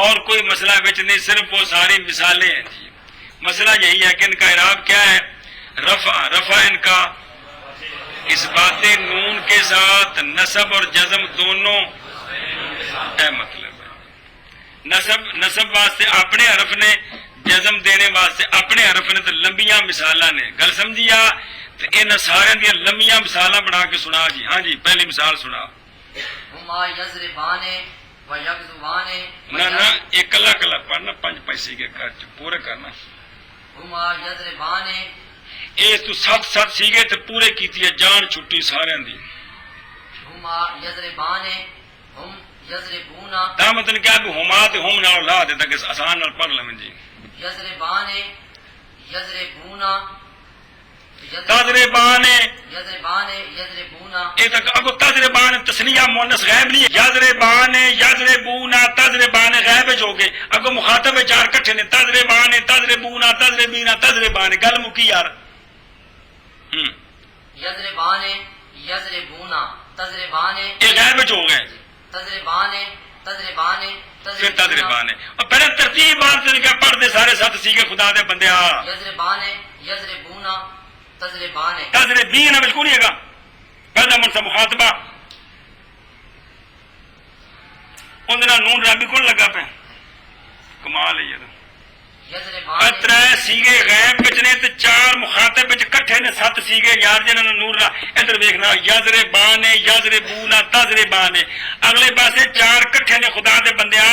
اور کوئی مسئلہ بچ نہیں، صرف وہ ساری مثالیں ہیں جی. مسئلہ یہی ہے کہ ان کا اعراب کیا ہے؟ رفع ان کا اس بات نون کے ساتھ نصب اور جزم دونوں ہے. مطلب ہے نصب واسطے اپنے حرف نے، جزم دینے واسطے اپنے حرف نے. تو لمبیاں مثالاں نے گل سمجھیا؟ تو ان سارے دیا لمبیاں مثالاں بنا کے سنا جی. ہاں جی پہلی مثال سنا. ہما یضربان و یغزوان. نہ ایک کلا کلا پڑھنا، 5 پیسے کے پورے کرنا. ہما یضربان. اے تو 7 سیگے تے پورے کیتی ہے، جان چھٹی سارے دی. ہما یضربان ہم یضربون. دا مطلب کیا بھی ہما تے ہم نال لا دے تاکہ آسان نال پڑھ لیں جی. یضربان یضربون. تجربان یضربان یضربون. اے تک اب تجربان تسنیہ مؤنث غائب نہیں ہے. یضربان یضربون تجربان غائب ہو گئے. اب مخاطب 4 کٹھے نے. تجربان تجربون تجربین تجربان. گل مکی یار. یضربان یضربون تجربان. یہ غائب ہو گئے. تجربان تجربان پھر تجربان اور پہلے ترتیب بات سے کیا پڑھ دے سارے 7 سیگے خدا دے بندیا. یضربان یضربون تجربان. تجربین بالکل نہیں ہے گا. پہلا منصب مخاطبہ اندر نون رابی کون لگا پہ. کمال ہے یہ تو. یضربان 3 سیگے غائب بچنے تے 4 مخاطب بچ کٹھے نے 7 سیگے یار جنہاں نور را. ادھر دیکھنا یضربان یضربون تجربان. اگلے پاسے 4 کٹھے نے خدا دے بندیا.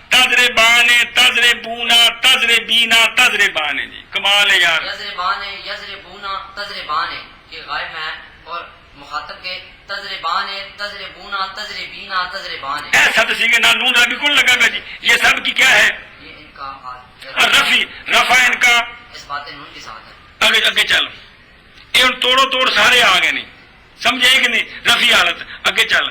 تجربان تجربون تجربین تجربان. جی کمال ہے یار. یضربان یضربون تجربان یہ غائب ہے اور مخاطب کے تجربان تجربون تجربین تجربان. اے 7 سیگے نہ نون رابی کون لگا پہ جی. یہ سب کی کیا ہے؟ یہ ان کا حال. رفع ان کا اس بات نون کے ساتھ ہے. اگے چل. یہ ہوں توڑو سارے آ گئے نہیں. سمجھے کہ نہیں؟ رفی حالت اگے چل.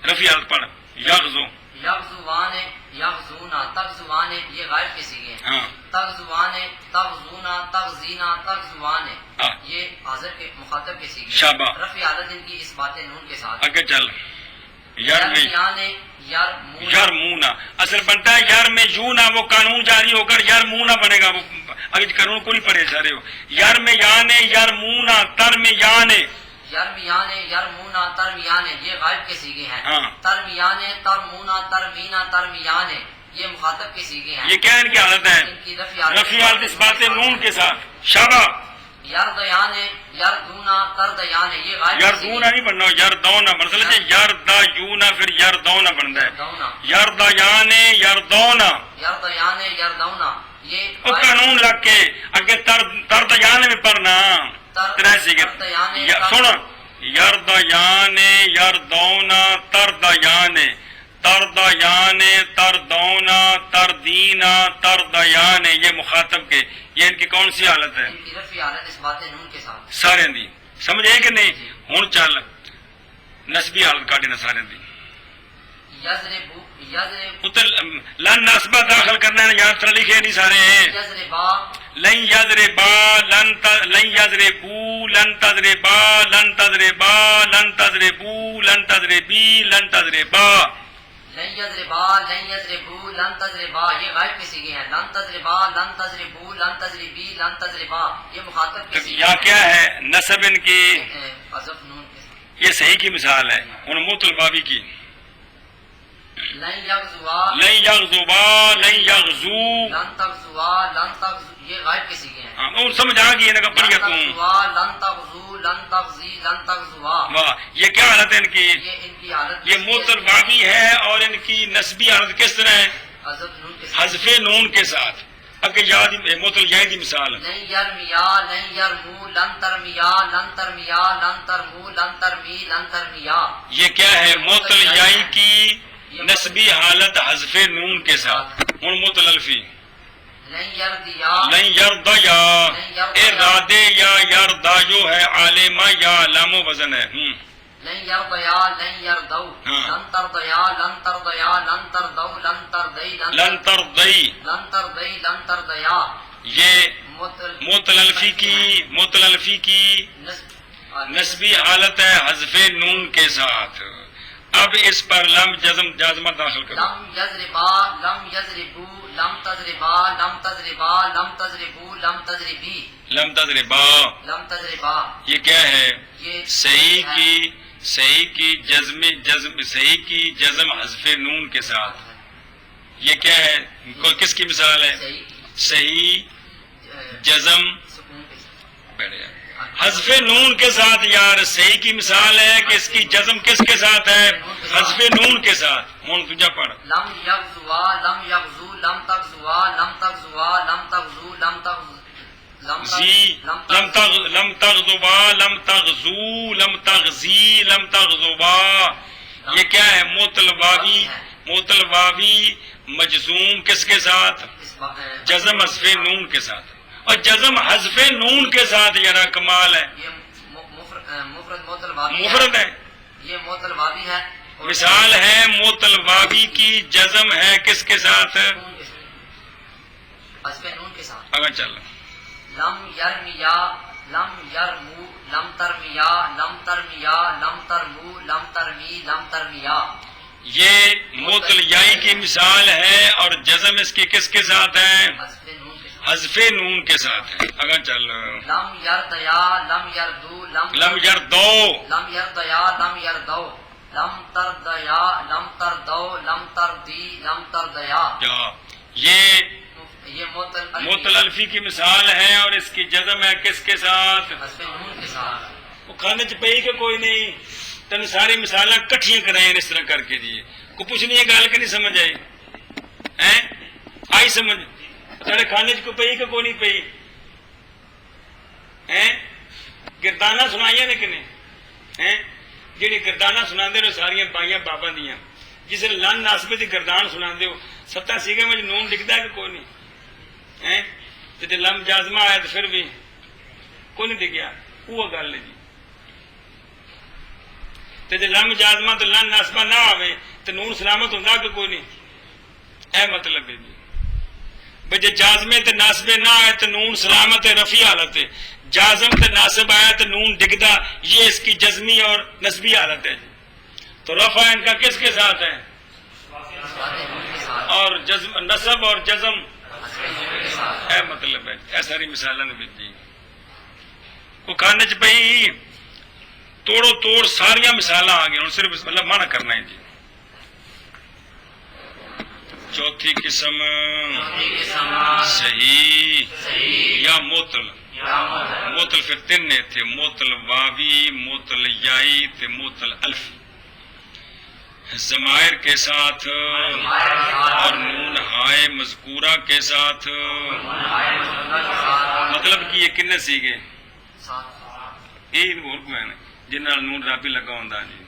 رفی حالت پڑھ. یغزو یغزوان یغزون تغزوان یہ غائب کے سیغے ہیں. ہاں. تغزوان تغزون تغزینا تغزوان ہاں. یہ حاضر کے مخاطب کے سیغے ہیں. شاباش. رفع حالت ان کی اس بات نون کے ساتھ. اگے چل. یرمیان یرمونا اصل بنتا ہے یار میں یوں نہ. وہ قانون جاری ہو کر یرمونا بنے گا. وہ اگر قانون کو نہیں پڑھے سارے ہو. یرمیان یرمونا ترمیان. یرمیان یرمونا ترمیان یہ غائب کے سیغے ہیں. ہاں. ترمیان ترمونا ترمینا ترمیان یہ مخاطب کے سیغے ہیں. یہ کیا ان کی حالت ہے؟ ان کی رفع رفی حالت اس بات نون کے ساتھ. شاباش. یردیان یردونا تردیان یہ غائب یردونا نہیں بننا. یردونا بنتا ہے. یردایونا پھر یردونا بنتا ہے. یردیان یردونا. یردیان یردونا یہ وہ قانون لگ کے اگے تردیان میں پڑھنا. 3 سیگے سن. یردیان یردونا تردیان تردیان تردونا تردینا تردیان. یہ مخاطب کے یہ ان کی کون سی حالت ہے؟ ان کی رفع حالت اس بات نون کے ساتھ. سارے دی. سمجھے کہ نہیں؟ ہوں چل نسبی حالت کاٹے سارے دی. یضربو یضرب اتر لن نسبہ داخل کرنا ہے. یہاں طرح لکھے نہیں سارے. یضربا لن یضربا لن یضربو لن تضربا لن تضربا لن تضربو لن تضربی لن تضربا. لن یضربا لن یضربو لن تضربا یہ غائب کے سیغے ہیں. لن تضربا لن تضربو لن تضربی لن تضربا یہ مخاطب کے سیغے ہیں. یہاں کیا ہے؟ نسب ان کی حذف نون کے ساتھ. یہ صحیح کی مثال ہے. ان معطل واوی کی. لن یغزوا لن یغزوا لن یغزو. لن تغزوا لن تغزو یہ غائب کے سیغے ہیں. اور سمجھ آ گئی ہے پڑھ گیا لن تم. تغزوا لن تغزو لن تغزی لن تغزوا واہ. یہ کیا حالت ہے ان کی؟ یہ ان کی حالت یہ معطل واوی ہے. اور ان کی نسبی حالت کس طرح ہے؟ حذف نون کے ساتھ. حذف نون کے ساتھ. اگر یاد معطل یائی دی مثال. لن یرمیا لن یرمو لن ترمیا لن ترمیا لن ترمو لن ترمی لن ترمیا. یہ کیا ہے؟ معطل یائی کی نسبی حالت حذف نون کے ساتھ. ہوں معطل الفی. لن یردیا لن یردیا، ارادے یا یردا جو ہے عالمہ یا علام و وزن ہے. لن یردیا لن یردو لن تردیا لن تردیا لن تردو لن تردی لن ترضی، لن تردی لن تردیا. یہ معطل الفی کی نسبی حالت ہے حذف نون کے ساتھ. اب اس پر لم جازمہ داخل کرو. لم یضربا لم یضربو لم تضربا لم تضربا لم تضربو لم تضربی لم تضربا، لم تضربا. یہ کیا ہے؟ یہ صحیح کی جزم حذف نون کے ساتھ. یہ کیا ہے؟ کس کی مثال ہے؟ صحیح جزم سکون کے ساتھ. حذف نون کے ساتھ. یار صحیح کی مثال ہے کہ اس کی جزم کس کے ساتھ ہے؟ حذف نون کے ساتھ. ہوں تجھا پڑھ. لم یغزوا لم یغزو لم تغزوا لم تغزوا لم تغزو لم تغزو زی لم تغزوا لم تغزو لم تغزی لم تغزوا. یہ کیا ہے؟ معطل واوی مجزوم کس کے ساتھ؟ جزم حذف نون کے ساتھ. اور جزم حذف نون کے ساتھ یار کمال ہے. یہ مفرد معطل واوی مفرد ہے. یہ معطل واوی ہے. مثال ہے معطل واوی کی جزم ہے کس کے ساتھ؟ حذف نون کے ساتھ. اگر چل لم یرمیا لم یرمو لم ترمیا لم ترمیا لم ترمو لم ترمی لم ترمیا. یہ معطل یائی کی مثال ہے اور جزم اس کی کس کے ساتھ ہے؟ حذف نون کے ساتھ ہے. اگر چل لم یردیا لم یردو لم یردو لم یردیا لم یردو لم تردیا لم تردو لم تردی لم تردیا. یہ معطل الفی کی مثال ہے اور اس کی جزم ہے کس کے ساتھ؟ حذف نون کے ساتھ. وہ کھانے چ پئی کہ کوئی نہیں. تین ساری مثالیں کٹھیاں کرائیں اس طرح کر کے دیے. کو پوچھنی ہے گال کہ نہیں سمجھ آئی؟ آئی سمجھ؟ تیرے کھانے چ کو پئی کہ کوئی نہیں پئی؟ گردانہ سنائیاں نے کہ نہیں؟ جہی گردانہ سنا دے ساریا بائیاں بابا دیاں. جس لن ناسبے کی گردان سنا دو 7 سیگے میں نون لکھتا ہے کہ کوئی نہیں؟ تو جب لم جازمہ آیا تو پھر بھی کوئی نہیں دکھیا. وہ گل ہے جی. تو جب لم جازمہ تو لن ناسبہ نہ آئے تو نون سلامت ہوتا کہ کوئی نہیں؟ اے مطلب ہے جی. بھائی جب جازمے تے ناسبے نہ آئے تو نون سلامت ہے رفیع حالت ہے. جازم تے ناسب آیا تو نون ڈگدا، یہ اس کی جزمی اور نسبی حالت ہے. تو رفع ان کا کس کے ساتھ ہے؟ اور جزم نصب اور جزم اے مطلب ہے. اے ساری مثالیں نے بھی کو کھانے چ پئی توڑو توڑ ساریا مثالاں آ گئی. ہوں صرف مطلب مانا کرنا ہے جی. چوتھی قسم صحیح یا معطل. معطل پھر 3 نے تھے: معطل واوی، معطل یائی تے معطل الفی. ضمائر کے ساتھ اور نون ہائے مذکورہ کے ساتھ. مطلب کہ یہ کنے سیگے یہ جن نون رابی لگا ہوں جی.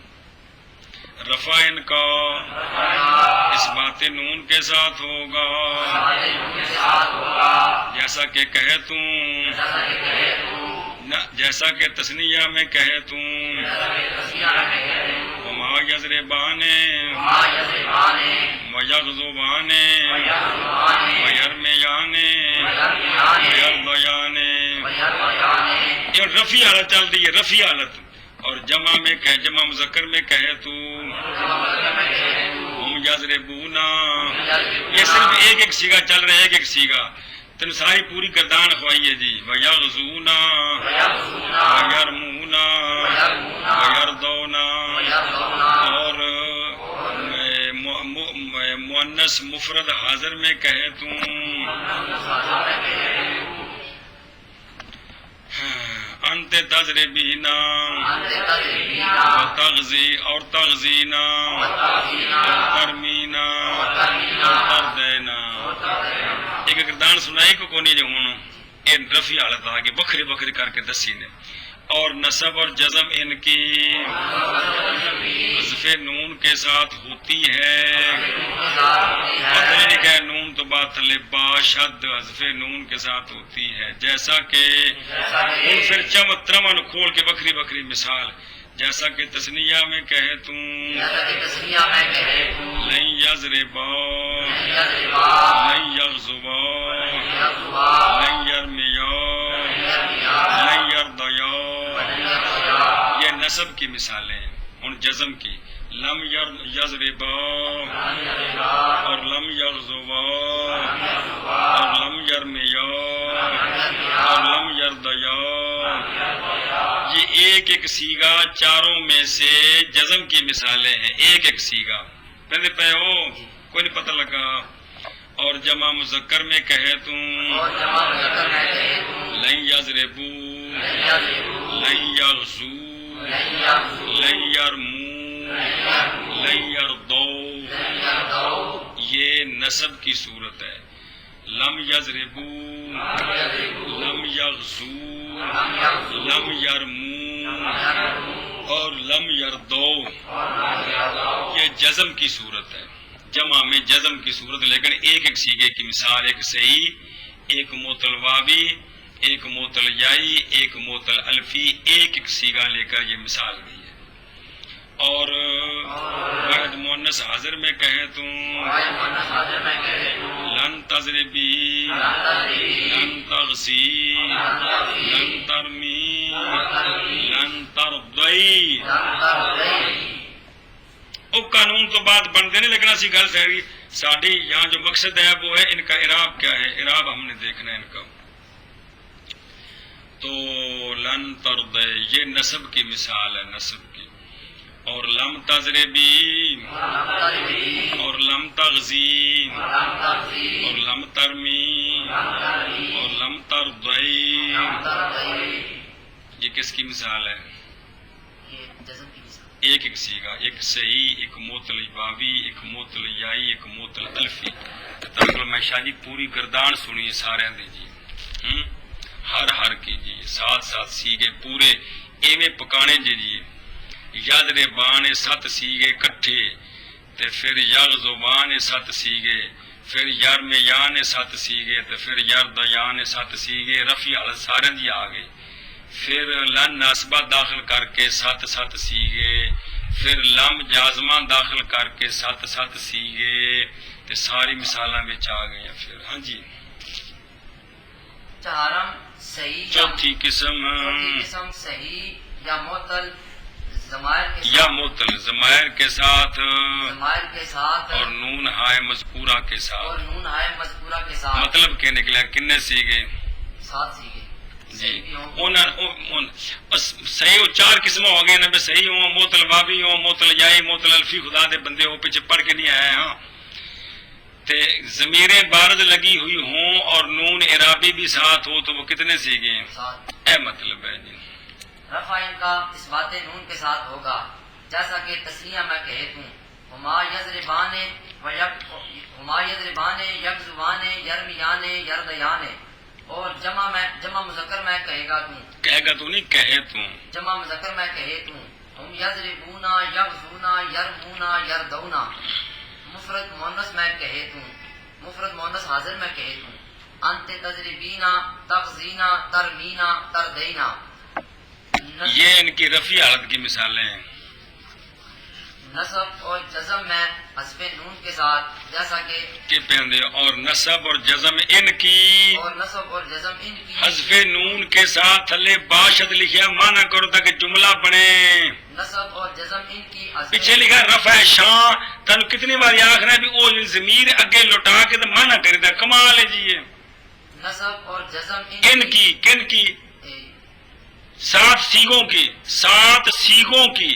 رفع ان کا اس بات نون کے ساتھ ہوگا جیسا کہ کہے تم، جیسا کہ تثنیہ میں کہے تم. وما یضربان ویغضبان ویرمیان ویرضیان. یہ رفیع حالت چل رہی ہے، رفیع حالت. اور جمع میں کہے، جمع مذکر میں کہے تو ہم یضربونا. یہ صرف ایک سیگا چل رہا ہے، ایک سیگا. تین ساری پوری گردان خواہی ہے جی. ویغزونا ویرمونا ویرضونا. اور مؤنث مفرد حاضر میں کہے تو انت تضربینا وتغزی اور تغزینا وترمینا وتردینا. ایک گردان سنائی کو کونی جو ہوں یہ رفیع حالت آگے بکھری بکھری کر کے دسی نے. اور نصب اور جزم ان کی حذف نون کے ساتھ ہوتی ہے. پتہ نہیں کہ نون تو بعد تھلے با شد حذف نون کے ساتھ ہوتی ہے، جیسا کہ ہن پھر چم ترمن کھول کے بکری بکری مثال، جیسا کہ تثنیہ میں کہے توں جیسا کہ تسنیہ میں کہے تو لن یضربا یضربا لن یغضبا یغضبا لن یرمیا یرمیا لن یرضیا، یرضیا، یہ نصب کی مثالیں ہیں۔ ان جزم کی لم یضربا اور لم یغضبا اور لم یرمیا اور لم یرضیا، یہ ایک ایک سیگا چاروں میں سے جزم کی مثالیں ہیں، ایک ایک سیگا پہلے پہ ہو کوئی نہیں پتہ لگا۔ اور جمع مذکر میں کہے توں اور جمع مذکر میں کہے تو لن یضربو لن یضربو لن یغزو لن یغزو لن یرمو لن یرضو، لن یرضوا یہ نصب کی صورت ہے۔ لم یضربو لم یغزو لم یرمو اور لم یرضو، یہ جزم کی صورت ہے، جمع میں جزم کی صورت، لیکن ایک ایک سیگے کی مثال، ایک صحیح، ایک معطل واوی، ایک معطل یائی، ایک معطل الفی، ایک ایک سیگا لے کر یہ مثال دی ہے۔ اور واحد مؤنث حاضر میں کہے توں واحد مؤنث حاضر میں کہے تو لن تضربی لن تضربی لن تغسی لن ترمی لن ترضی، لن ترضی، او قانون تو بات بنتے نہیں، لیکن اسی گل سہری ساڑھی یہاں جو مقصد ہے وہ ہے ان کا اعراب کیا ہے، اعراب ہم نے دیکھنا ہے ان کا۔ تو لن ترضی یہ نصب کی مثال ہے، نصب کی۔ اور لم تضربی لن تضربی اور لم تغزی لن تغزی اور لم ترمی لن ترمی اور لم ترضی، لن ترضی، یہ کس کی مثال ہے؟ یہ جزم کی مثال۔ ایک ایک سیگا، ایک صحیح، ایک معطل واوی، ایک معطل یائی، ایک معطل الفی۔ تاکہ میں شاہ جی پوری گردان سنی سارے دے جی، ہر کیجیے، ساتھ ساتھ سیگے پورے ایویں پکانے جی۔ یضربان 7 سیگے کٹھے، تے پھر یغضبان 7 سیگے، پھر یرمیان 7 سیگے، تے پھر یرضیان 7 سیگے، رفع علی سارے دی آ گئے، پھر لن ناسبہ داخل کر کے 7 سیگے، پھر لم جازمہ داخل کر کے 7 سیگے، تے ساری مثالاں وچ آ گئی ہیں۔ پھر ہاں جی چہارم صحیح چوتھی قسم صحیح یا معطل ضمائر کے یا معطل ضمائر کے ساتھ ضمائر کے ساتھ اور نون ہائے مذکورہ کے اور ساتھ، نون ہائے مذکورہ کے ساتھ، مطلب کہ نکلا کنے سیگے 7 سیگے جی۔ صحیح وہ 4 قسم ہو گئے نا، صحیح ہوں، معطل واوی ہوں، معطل یائی، معطل الفی، خدا دے بندے ہو پیچھے پڑھ کے نہیں آئے ہاں، تے ضمیریں بارد لگی ہوئی ہوں اور نون اعرابی بھی ساتھ ہو تو وہ کتنے سیگے ہیں؟ 7۔ اے مطلب ہے جی۔ رفع ان کا اس بات نون کے ساتھ ہوگا، جیسا کہ تسنیہ میں کہے توں ہما یضربان یغضبان یرمیان یرضیان، اور جمع مذکر میں کہے گا توں، کہے گا تو نہیں، کہے توں، جمع مذکر میں کہے توں ہم یضربون یغزون یرمون یرضون، مفرد مؤنث میں کہے توں، مفرد مؤنث حاضر میں کہے توں انت تضربینا تغزینا ترمینا تردینا، یہ ان کی رفع حالت کی مثالیں ہیں۔ نصب اور جزم میں حذف نون کے ساتھ، جیسا کہ پہندے اور نصب اور جزم ان کی اور نصب اور جزم ان کی حذف نون کے ساتھ تھلے باشد لکھیا مانا کرو تاکہ جملہ بنے، نصب اور جزم ان کی پیچھے لکھا رفع شان، تن کتنی بار آخر ہے بھی وہ ضمیر اگے لوٹا کے تو مانا کر دیا، کمال ہے جی یہ۔ نصب اور جزم کن کی 7 سیگوں کی، 7 سیگوں کی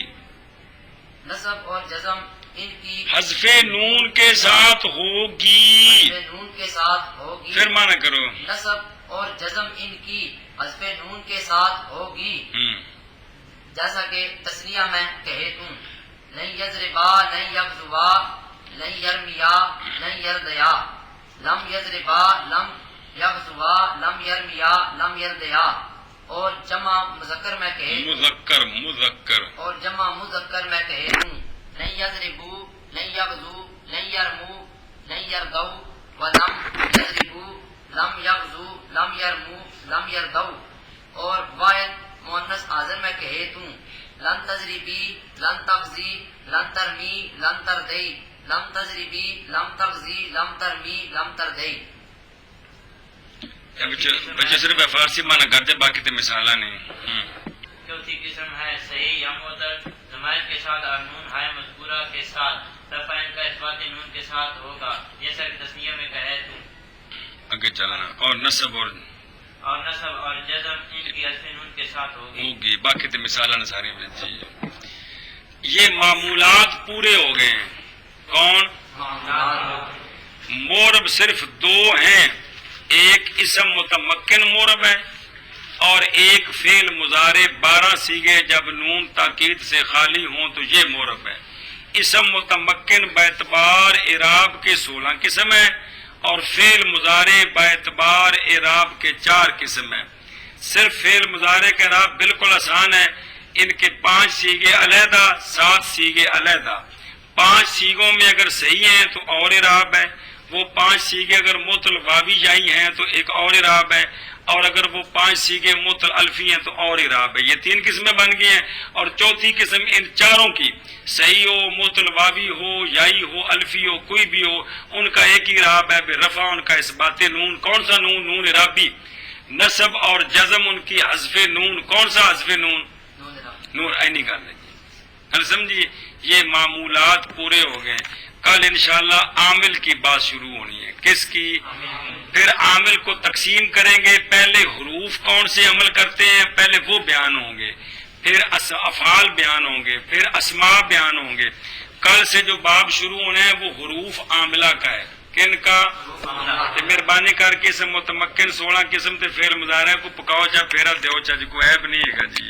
نصب اور جزم ان کی حذف نون کے ساتھ ہوگی، حذف نون کے ساتھ ہوگی، پھر مانا کرو نصب اور جزم ان کی حذف نون کے ساتھ ہوگی، جیسا کہ تسنیہ میں کہے توں لن یضربا لن یغزوا لن یرمیا لن یرضیا، لم یضربا لم یغزوا لم یرمیا لم یرضیا، اور جمع مذکر میں کہے مذکر اور جمع مذکر میں کہے توں لن یضربو لن یغزو لن یرمو لن یرضوا ولم یضربوا لم یغزو لم یرمو لم یردو، اور واحد مؤنث حاضر میں کہے تو لن تضربی لن تغزی لن ترمی لن تردی لم تضربی لم تغزی لم ترمی لم تردی۔ بچے صرف فارسی مانا کرتے، باقی تو مثالہ نہیں۔ چوتھی قسم ہے صحیح یا معتل، ضمائر کے ساتھ اور نون ہائے مذکورہ کے ساتھ، رفع ان کا اثبات نون کے ساتھ ہوگا، جیسا کہ تثنیہ میں کہے تو۔ آگے چلنا، اور نصب اور نصب اور جزم ان کی حذف نون کے ساتھ ہوگی۔ باقی تو مثالہ ساری جی۔ یہ معمولات پورے ہو گئے ہیں۔ کون؟ مورب صرف دو ہیں، ایک اسم متمکن مورب ہے اور ایک فعل مضارع 12 سیغے جب نون تاکید سے خالی ہوں تو یہ مورب ہے۔ اسم متمکن باعتبار اعراب کے 16 قسم ہیں اور فعل مضارع باعتبار اعراب کے 4 قسم ہیں۔ صرف فعل مضارع کا اعراب بالکل آسان ہے، ان کے 5 سیغے علیحدہ 7 سیغے علیحدہ۔ 5 سیغوں میں اگر صحیح ہیں تو اور اعراب ہے، وہ 5 سیغے اگر معطل واوی جائی ہیں تو ایک اور اعراب ہے، اور اگر وہ 5 سیغے معطل الفی ہیں تو اور اعراب ہے۔ یہ 3 قسمیں بن گئی ہیں، اور چوتھی قسم ان چاروں کی صحیح ہو، معطل واوی ہو، یائی ہو، الفی ہو، کوئی بھی ہو، ان کا ایک ہی اعراب ہے برفع ان کا اثبات نون۔ کون سا نون؟ نون اعرابی۔ نصب اور جزم ان کی حذف نون۔ کون سا حذف نون؟ نون عینی کر لیں۔ ہم سمجھیے یہ معمولات پورے ہو گئے۔ کل انشاءاللہ عامل کی بات شروع ہونی ہے۔ کس کی؟ پھر عامل کو تقسیم کریں گے، پہلے حروف کون سے عمل کرتے ہیں پہلے وہ بیان ہوں گے، پھر افعال بیان ہوں گے، پھر اسماء بیان ہوں گے۔ کل سے جو باب شروع ہونے ہیں وہ حروف عاملہ کا ہے۔ کن کا؟ مہربانی کر کے اسم متمکن 16 قسم تے فعل مضارع کو پکاؤ چا پھیرا دیو چا جی کو عیب نہیں ہے گا جی۔